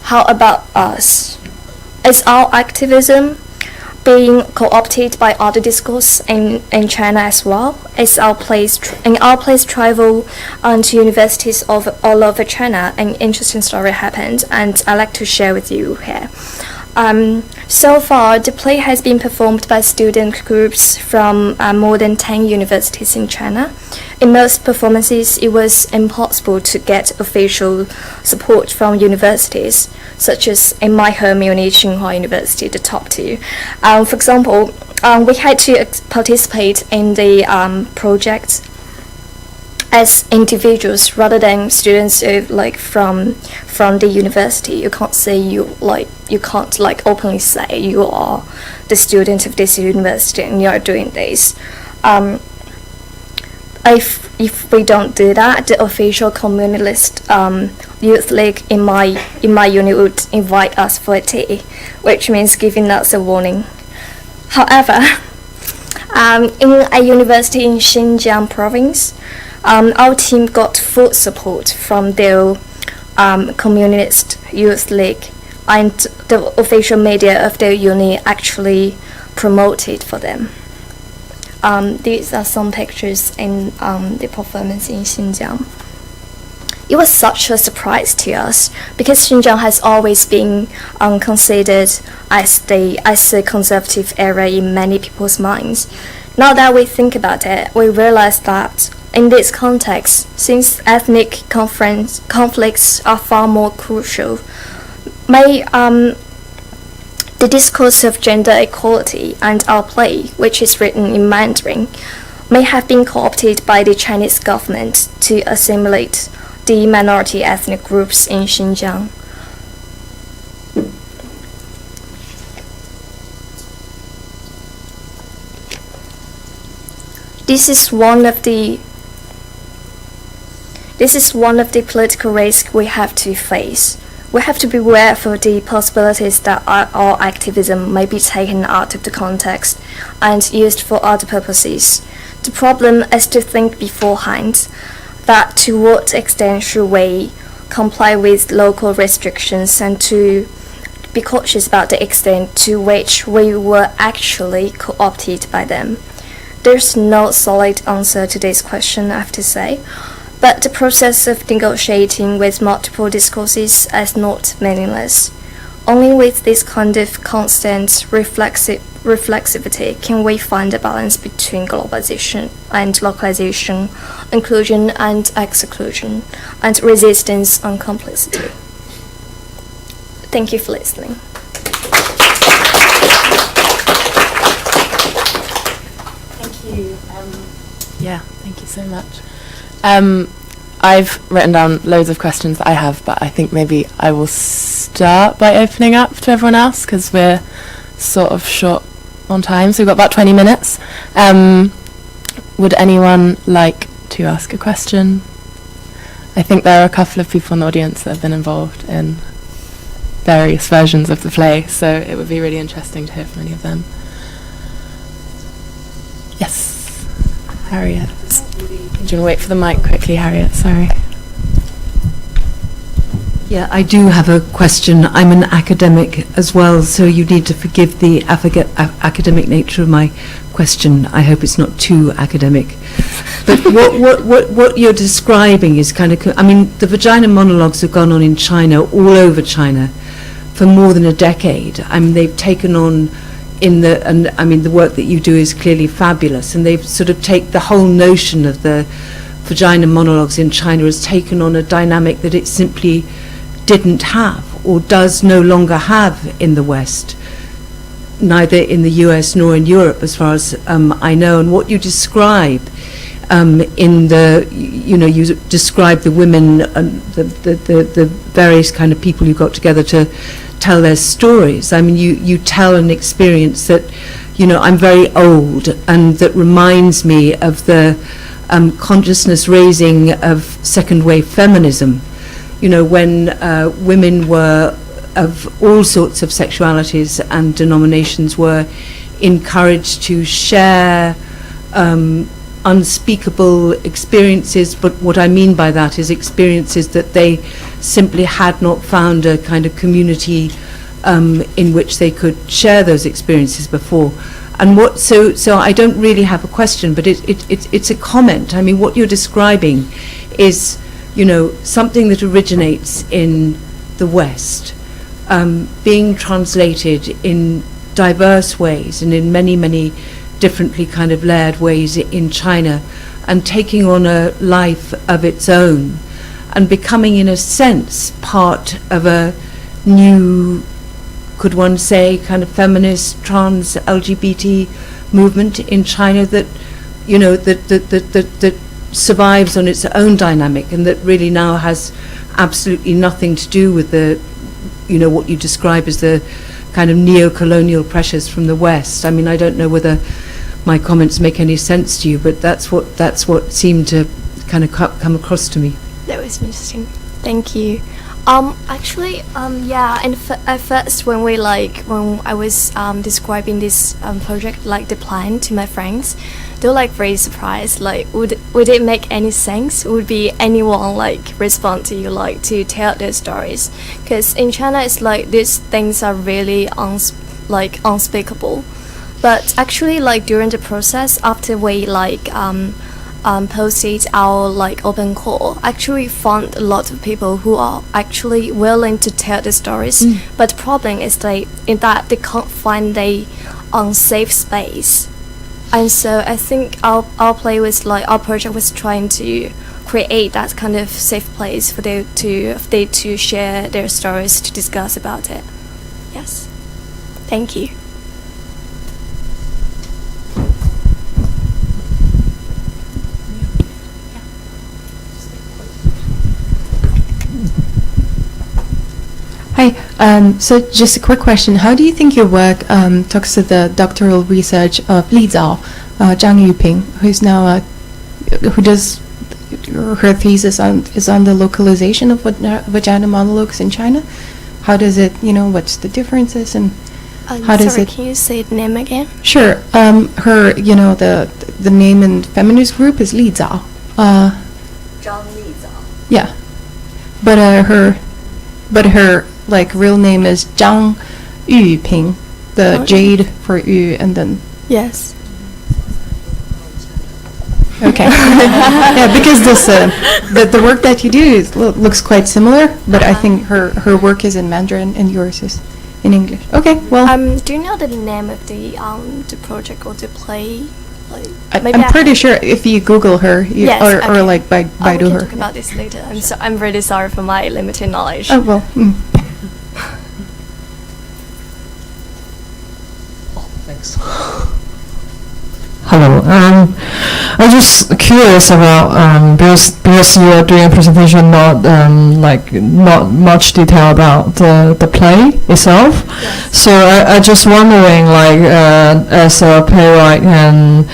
How about us? Is our activism being co-opted by other discourse in China as well? Is our place travel to universities of all over China? An interesting story happened, and I'd like to share with you here. So far, the play has been performed by student groups from more than 10 universities in China. In most performances, it was impossible to get official support from universities, such as in my home uni, Tsinghua University, the top two. For example, we had to participate in the project as individuals rather than students of from the university. You can't say you can't openly say you are the student of this university and you are doing this. If we don't do that, the official communist youth league in my unit would invite us for a tea, which means giving us a warning. However, in a university in Xinjiang province, our team got full support from the communist youth league, and the official media of the uni actually promoted for them. These are some pictures in the performance in Xinjiang. It was such a surprise to us because Xinjiang has always been considered as a conservative area in many people's minds. Now that we think about it, we realize that in this context, since ethnic conflicts are far more crucial, the discourse of gender equality and our play, which is written in Mandarin, may have been co-opted by the Chinese government to assimilate the minority ethnic groups in Xinjiang. This is one of the political risks we have to face. We have to be aware for the possibilities that our activism may be taken out of the context and used for other purposes. The problem is to think beforehand that to what extent should we comply with local restrictions and to be cautious about the extent to which we were actually co-opted by them. There's no solid answer to this question, I have to say. But the process of negotiating with multiple discourses is not meaningless. Only with this kind of constant reflexivity can we find a balance between globalization and localization, inclusion and exclusion, and resistance and complicity. Thank you for listening. Thank you. Yeah, thank you so much. I've written down loads of questions that I have, but I think maybe I will start by opening up to everyone else because we're sort of short on time, so we've got about 20 minutes. Would anyone like to ask a question? I think there are a couple of people in the audience that have been involved in various versions of the play, so it would be really interesting to hear from any of them. Yes, Harriet. Do you want to wait for the mic quickly, Harriet? Sorry. Yeah, I do have a question. I'm an academic as well, so you need to forgive the academic nature of my question. I hope it's not too academic. But what you're describing is kind of, I mean, the Vagina Monologues have gone on in China, all over China, for more than a decade. I mean, they've taken on the work that you do is clearly fabulous, and they've sort of taken the whole notion of the Vagina Monologues in China has taken on a dynamic that it simply didn't have or does no longer have in the West, neither in the US nor in Europe as far as I know. And what you describe in the, you describe the women and the various kind of people you got together to tell their stories. I mean, you tell an experience that, I'm very old, and that reminds me of the consciousness raising of second wave feminism, when women were of all sorts of sexualities and denominations were encouraged to share unspeakable experiences, but what I mean by that is experiences that they simply had not found a kind of community in which they could share those experiences before. And so I don't really have a question, but it's a comment. I mean, what you're describing is, something that originates in the West, being translated in diverse ways and in many, many differently kind of layered ways in China, and taking on a life of its own and becoming, in a sense, part of a new, could one say, kind of feminist, trans, LGBT movement in China that, that survives on its own dynamic, and that really now has absolutely nothing to do with the, what you describe as the kind of neo-colonial pressures from the West. I mean, I don't know whether my comments make any sense to you, but that's what seemed to kind of come across to me. That was interesting. Thank you. Actually, yeah, and at first when I was describing this project, like the plan to my friends, they were like very surprised, like would it make any sense? Would be anyone like respond to you, like to tell their stories? Because in China it's like these things are really unspeakable. But actually, like during the process, after we posted our like open call, actually found a lot of people who are actually willing to tell the stories. But the problem is that they can't find a unsafe space. And so I think our project was trying to create that kind of safe place for they to share their stories, to discuss about it. Yes. Thank you. Hi. So just a quick question. How do you think your work talks to the doctoral research of LeThi, Zhang Yuping, who's now who does her thesis is on the localization of vagina monologues in China? How does it, what's the differences and how does it? Can you say the name again? Sure. Her, the name in feminist group is LeThi. Zhang LeThi. Yeah. But her like real name is Zhang Yuping, the jade for Yu, and then yes. Okay. Yeah, because this the work that you do looks quite similar, but I think her work is in Mandarin and yours is in English. Okay. Well. Do you know the name of the project or the play? Like, I'm pretty sure if you Google her, or like Baidu we can her. talk about this later. I'm really sorry for my limited knowledge. Oh well. Thanks. Hello. I'm just curious about because you are doing a presentation, not much detail about the play itself. Yes. So I just wondering, as a playwright and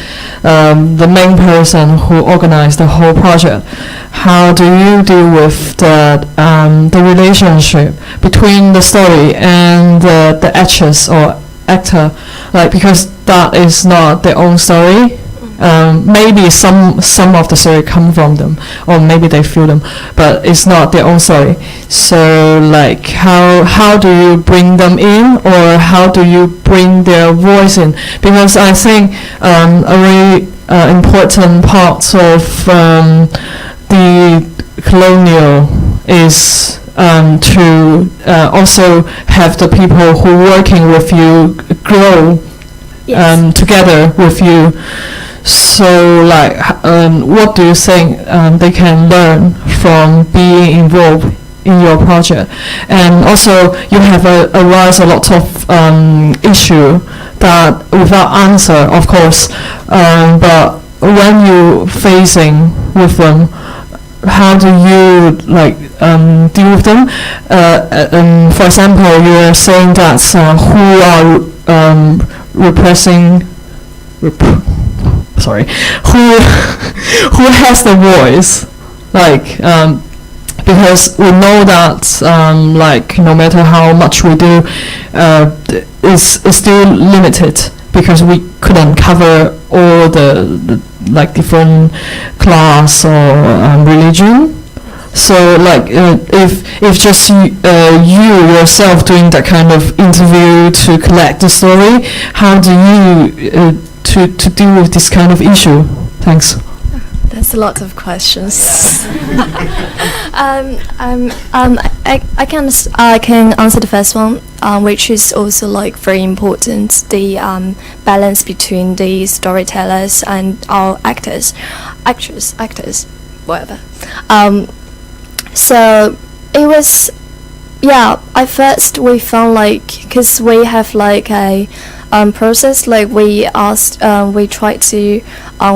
the main person who organized the whole project, how do you deal with the relationship between the story and the actress or actor, because that is not their own story. Maybe some of the story come from them, or maybe they feel them, but it's not their own story. So how do you bring them in, or how do you bring their voice in? Because I think a very important part of the colonial is to also have the people who working with you grow together with you. So what do you think they can learn from being involved in your project? And also you have arise a lot of issue that without answer, of course, but when you facing with them, how do you deal with them? For example, you are saying that who are repressing, who has the voice, because we know that no matter how much we do, is still limited, because we couldn't cover all the different class or religion. So if just you yourself doing that kind of interview to collect the story, how do you to deal with this kind of issue? Thanks. That's a lot of questions. I can answer the first one, which is also very important. The balance between the storytellers and our actors, whatever. So it was, at first we found because we have a process, we asked, we tried to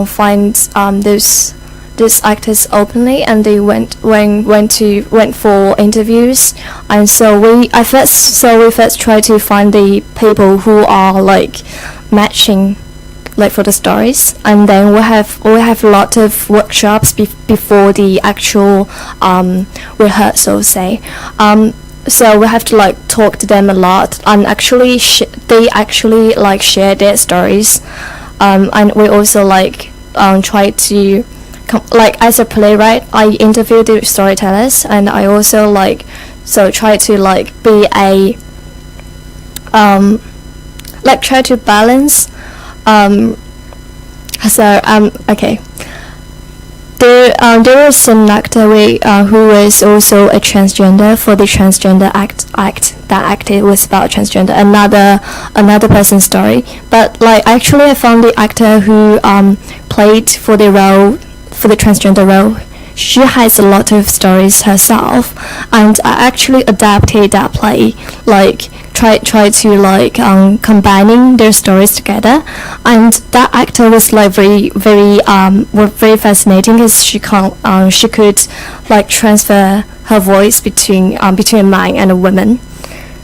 find those these actors openly, and they went for interviews. And so we first try to find the people who are like matching, like for the stories, and then we have a lot of workshops before the actual rehearsal, say. So we have to like talk to them a lot, and actually they actually like share their stories, and we also like try to like as a playwright, I interview the storytellers, and I also like try to like be a like try to balance. Okay. There was an actor who was also a transgender for the transgender act that acted was about transgender, another person's story. But like actually I found the actor who played for the transgender role. She has a lot of stories herself, and I actually adapted that play, like try to like combining their stories together, and that actor was like very fascinating because she could like transfer her voice between mine and a woman.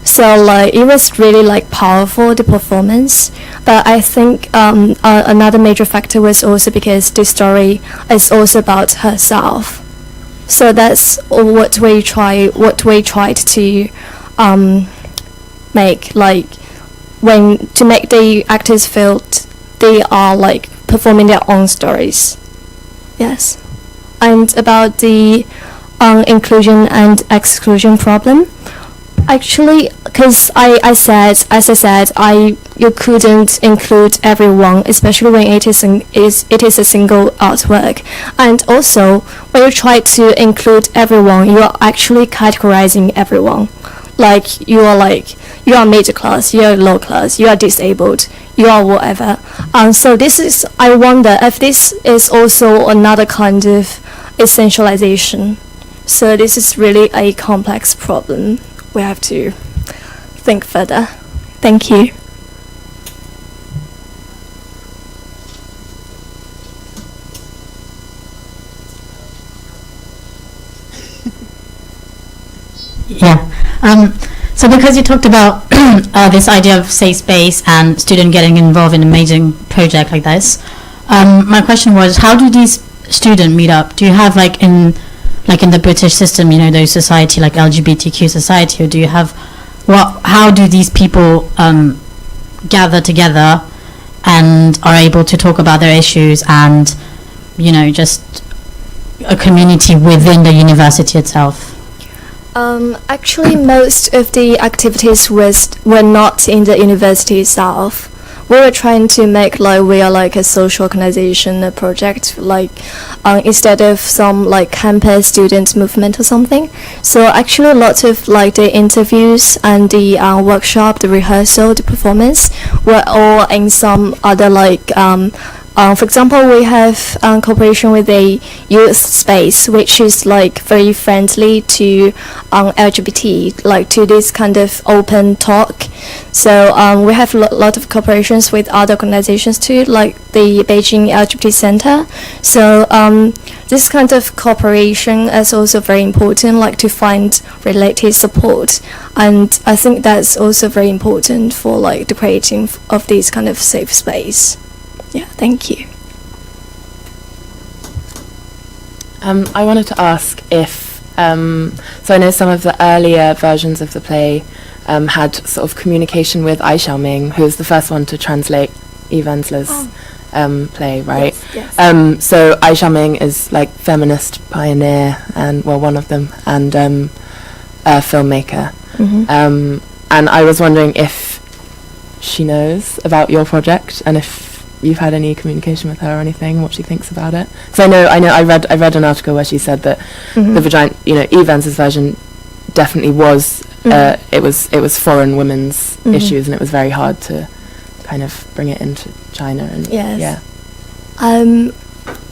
So like it was really like powerful, the performance. But I think another major factor was also because the story is also about herself. So that's what we tried to make, like to make the actors feel they are like performing their own stories. Yes. And about the inclusion and exclusion problem. Actually, because as I said, you couldn't include everyone, especially when it is a single artwork. And also, when you try to include everyone, you are actually categorizing everyone. Like you are middle class, you are low class, you are disabled, you are whatever. So I wonder if this is also another kind of essentialization. So this is really a complex problem. We have to think further. Thank you. Yeah. So because you talked about this idea of safe space and students getting involved in an amazing project like this, my question was, how do these students meet up? Do you have like in the British system, those society like LGBTQ society, or do you have how do these people gather together and are able to talk about their issues and just a community within the university itself? Actually, most of the activities were not in the university itself. We were trying to make we are like a social organization, a project, instead of some like campus student movement or something. So actually, a lot of the interviews and the workshop, the rehearsal, the performance were all in some other for example, we have cooperation with a youth space, which is very friendly to LGBT, to this kind of open talk. So we have a lot of cooperations with other organizations too, like the Beijing LGBT Center. So this kind of cooperation is also very important, to find related support. And I think that's also very important for the creating of this kind of safe space. Yeah, thank you. I wanted to ask if, so I know some of the earlier versions of the play had sort of communication with Ai Xiaoming, who was the first one to translate Eve Ensler's play, right? Yes. So Ai Xiaoming is feminist pioneer, and one of them, and a filmmaker. Mm-hmm. And I was wondering if she knows about your project and if you've had any communication with her or anything, what she thinks about it. So I read an article where she said that mm-hmm. the vagina, Eve Ensler's version definitely was it was foreign women's mm-hmm. issues, and it was very hard to kind of bring it into China. And yes. Yeah.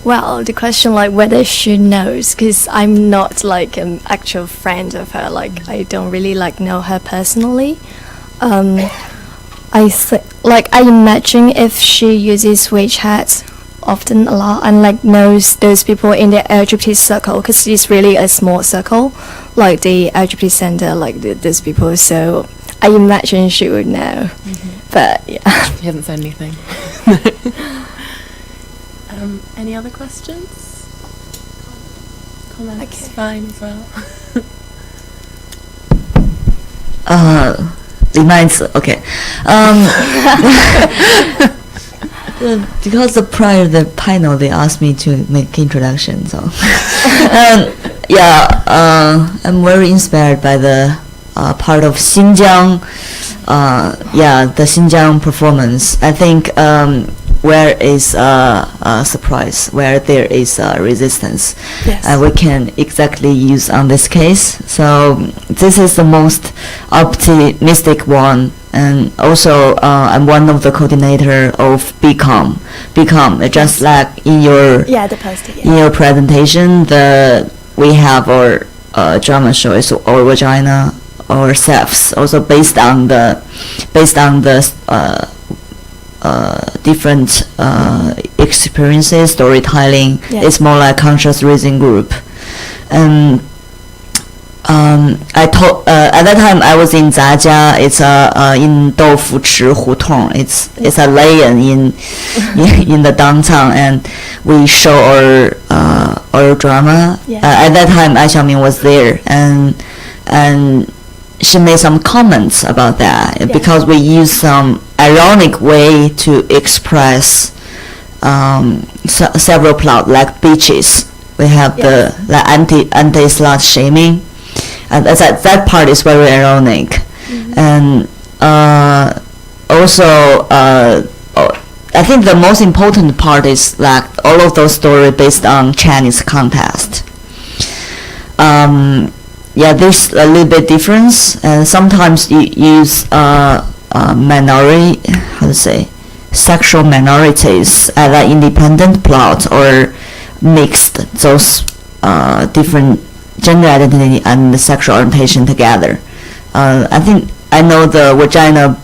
Well, the question whether she knows, because I'm not an actual friend of her. I don't really know her personally. I imagine if she uses WeChat often a lot and like knows those people in the LGBT circle, because it's really a small circle, like the LGBT center, like those people. So I imagine she would know. But yeah. He hasn't said anything. Any other questions? Comments? Okay. Fine as well. Reminds okay. Because prior to the panel, they asked me to make introduction. So, I'm very inspired by the part of Xinjiang. The Xinjiang performance. I think where is a surprise, where there is resistance, we can exactly use on this case. So this is the most optimistic one. And also, I'm one of the coordinator of BCOM. BCOM, just like in your the poster. In your presentation, we have our drama show is Our Vagina, Our Selves, also based on the different experiences, storytelling. It's more like conscious raising group. And I told at that time I was in Zajia. It's in Doufuchi Hutong. It's a lane in the downtown, and we show our drama. At that time, Ai Xiaoming was there, and she made some comments about that because we use some ironic way to express several plot, like beaches. We have the anti-slut shaming, and that part is very ironic. And also I think the most important part is like all of those stories based on Chinese context. There's a little bit difference, and sometimes you use sexual minorities as an independent plot, or mixed those different gender identity and the sexual orientation together. I think I know the Vagina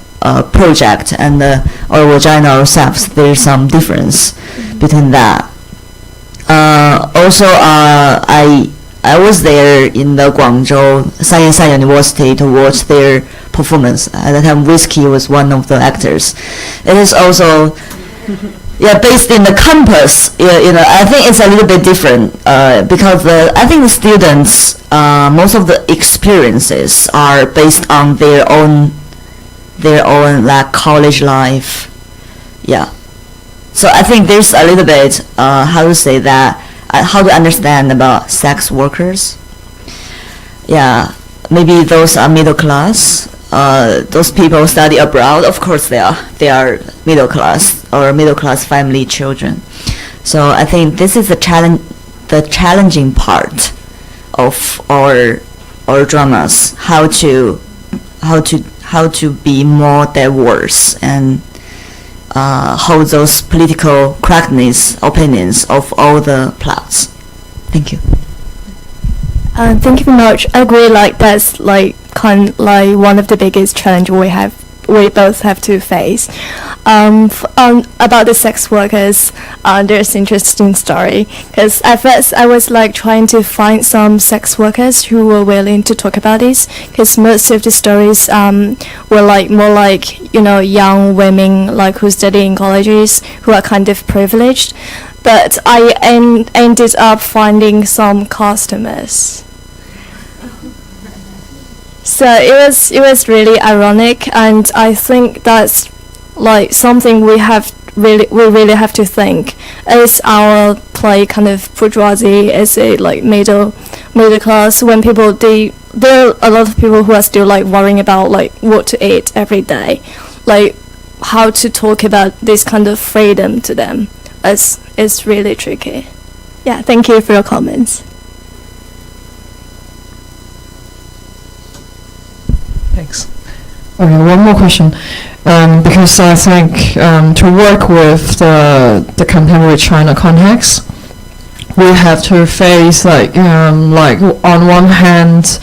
Project and or Vagina ourselves. There's some difference between that. Also, I was there in the Guangzhou Sanyasai University to watch their performance. At that time, Whiskey was one of the actors. It is also based in the campus. I think it's a little bit different because I think the students, most of the experiences are based on their own like college life. So I think there's a little bit how to understand about sex workers. Maybe those are middle class. Those people study abroad. Of course, they are middle class or middle class family children. So I think this is the challenging part of our dramas. How to be more diverse and hold those political correctness opinions of all the plots. Thank you. Thank you very much. I agree. Like that's like one of the biggest challenge we both have to face. About the sex workers, there's an interesting story. Because at first I was like trying to find some sex workers who were willing to talk about this. Because most of the stories were like more like young women like who study in colleges who are kind of privileged. But I ended up finding some customers. So it was really ironic, and I think that's like something we really have to think. Is our play kind of bourgeoisie? Is it like middle class? When there are a lot of people who are still like worrying about like what to eat every day, like how to talk about this kind of freedom to them. It's really tricky. Thank you for your comments. Thanks. Okay, one more question. Because I think to work with the contemporary China context, we have to face like on one hand,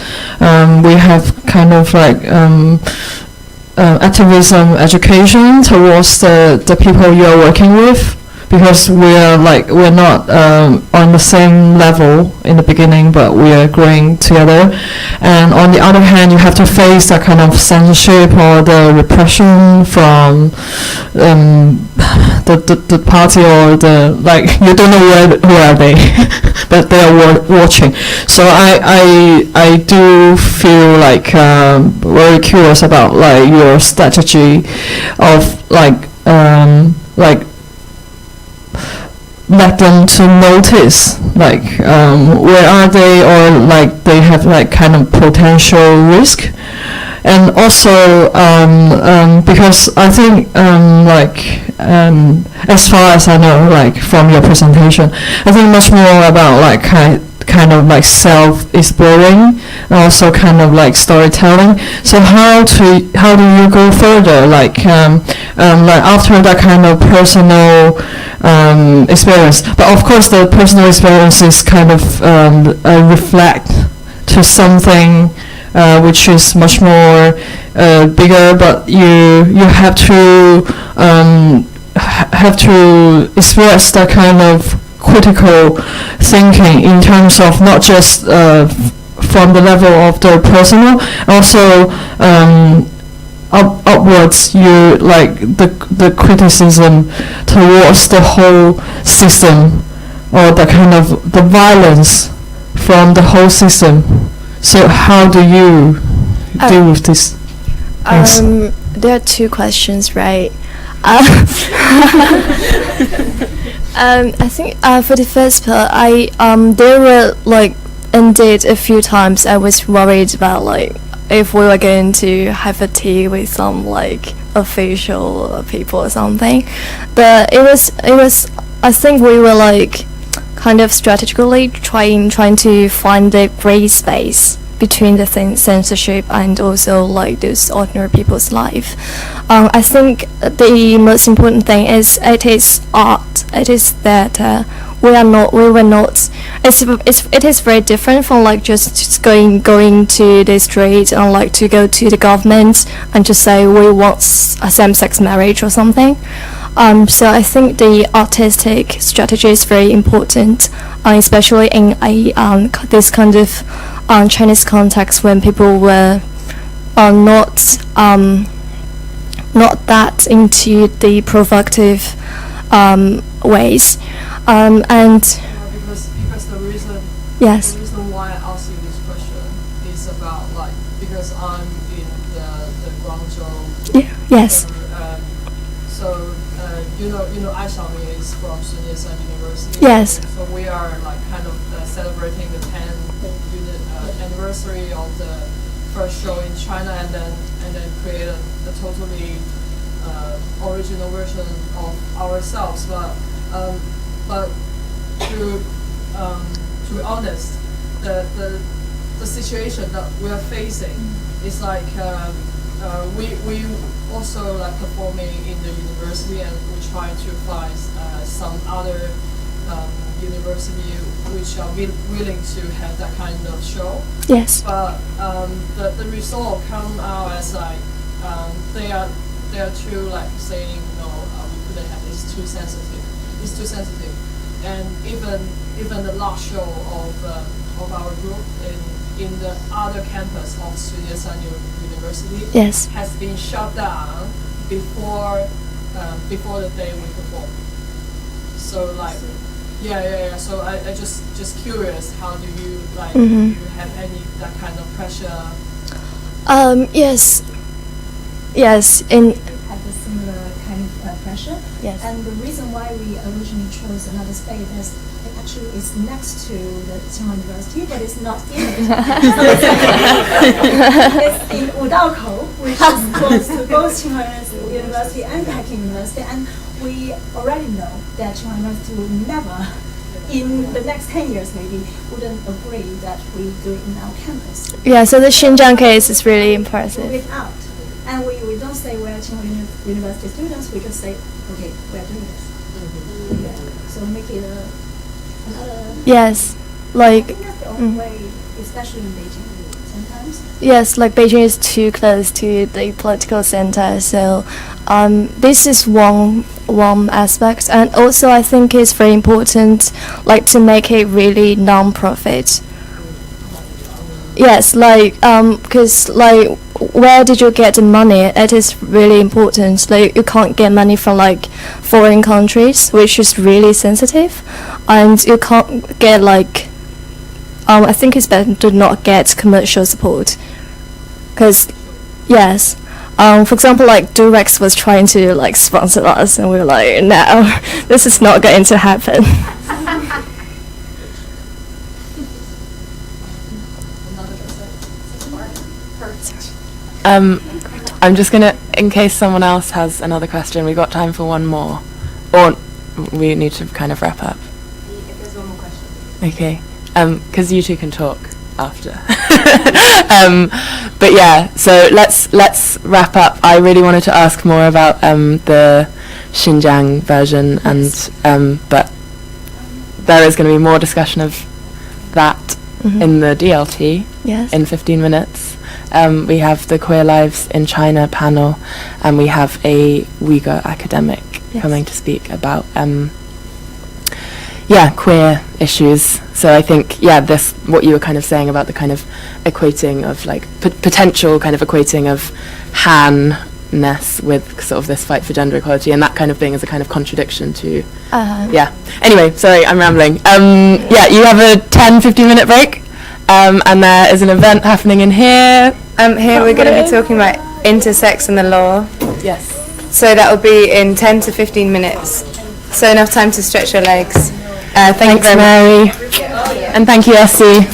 we have kind of like activism education towards the people you're working with. because we're not on the same level in the beginning, but we are growing together. And on the other hand, you have to face that kind of censorship or the repression from the party, or the, like, you don't know who are they, but they are watching. So I do feel like very curious about like your strategy of like let them to notice like where are they, or like they have like kind of potential risk. And also because I think as far as I know, like from your presentation, I think much more about like kind of like self-exploring, and also kind of like storytelling. So how do you go further, like after that kind of personal experience? But of course the personal experience is kind of reflect to something which is much more bigger, but you have to express that kind of critical thinking in terms of not just from the level of the personal, also upwards, you like the criticism towards the whole system, or the kind of the violence from the whole system. So how do you deal with this? There are two questions, right? I think for the first part, there were like indeed a few times I was worried about like if we were going to have a tea with some like official people or something, but it was I think we were like kind of strategically trying to find the gray space between the censorship and also like those ordinary people's life. I think the most important thing is it is art. It is that it is very different from like just going to the street and like to go to the government and just say we want a same-sex marriage or something. So I think the artistic strategy is very important, especially in this kind of Chinese context when people were not that into the provocative ways, and because the reason yes. The reason why I ask you this question is about like because I'm in the Guangzhou. Yes. So you know Aishami is from Sun University. Yes. So we are like kind of celebrating the 10th anniversary of the first show in China, and then create a totally original version of ourselves. But to be honest, the situation that we are facing is like we also like performing in the university, and we try to find some other university which are willing to have that kind of show. Yes. But the result come out as like they are too like saying no, we couldn't have, it's too sensitive, and even the last show of our group in the other campus of Sun University yes. has been shut down before the day we perform. So like yeah. So I just curious, how do you like do you have any that kind of pressure? Yes. In had a similar kind of pressure. Yes. And the reason why we originally chose another space is it actually is next to the Tsinghua University, but it's not in it. It's in Wudao, which is close to both Tsinghua University and Peking University, and we already know that Tsinghua University will never, in the next 10 years maybe, wouldn't agree that we do it in our campus. Yeah, so the Xinjiang case is really impressive. Move it out. And we don't say we're Tsinghua University students, we just say, okay, we're doing this. Yeah. So make it another... Yes, like... I think that's the only way, especially in Beijing, sometimes. Yes, like Beijing is too close to the political center, so this is one aspect, and also I think it's very important, like to make it really non-profit. Yes, like because like where did you get the money? It is really important. Like you can't get money from like foreign countries, which is really sensitive, and you can't get like I think it's better to not get commercial support, because yes. For example, like Durex was trying to like sponsor us, and we were like, no, this is not going to happen. I'm just gonna, in case someone else has another question, we've got time for one more, or we need to kind of wrap up. If there's one more question. Okay, because you two can talk after. But yeah, so let's wrap up. I really wanted to ask more about the Xinjiang version, and but there is going to be more discussion of that in the DLT in 15 minutes. We have the Queer Lives in China panel, and we have a Uyghur academic coming to speak about queer issues. So I think this, what you were kind of saying about the kind of equating of like potential kind of equating of Han-ness with sort of this fight for gender equality, and that kind of being as a kind of contradiction to anyway, sorry, I'm rambling. You have a 10-15 minute break, and there is an event happening in here. Here we're going to be talking about intersex and the law. Yes. So that will be in 10 to 15 minutes. So enough time to stretch your legs. Thanks, Mary. And thank you, Essie.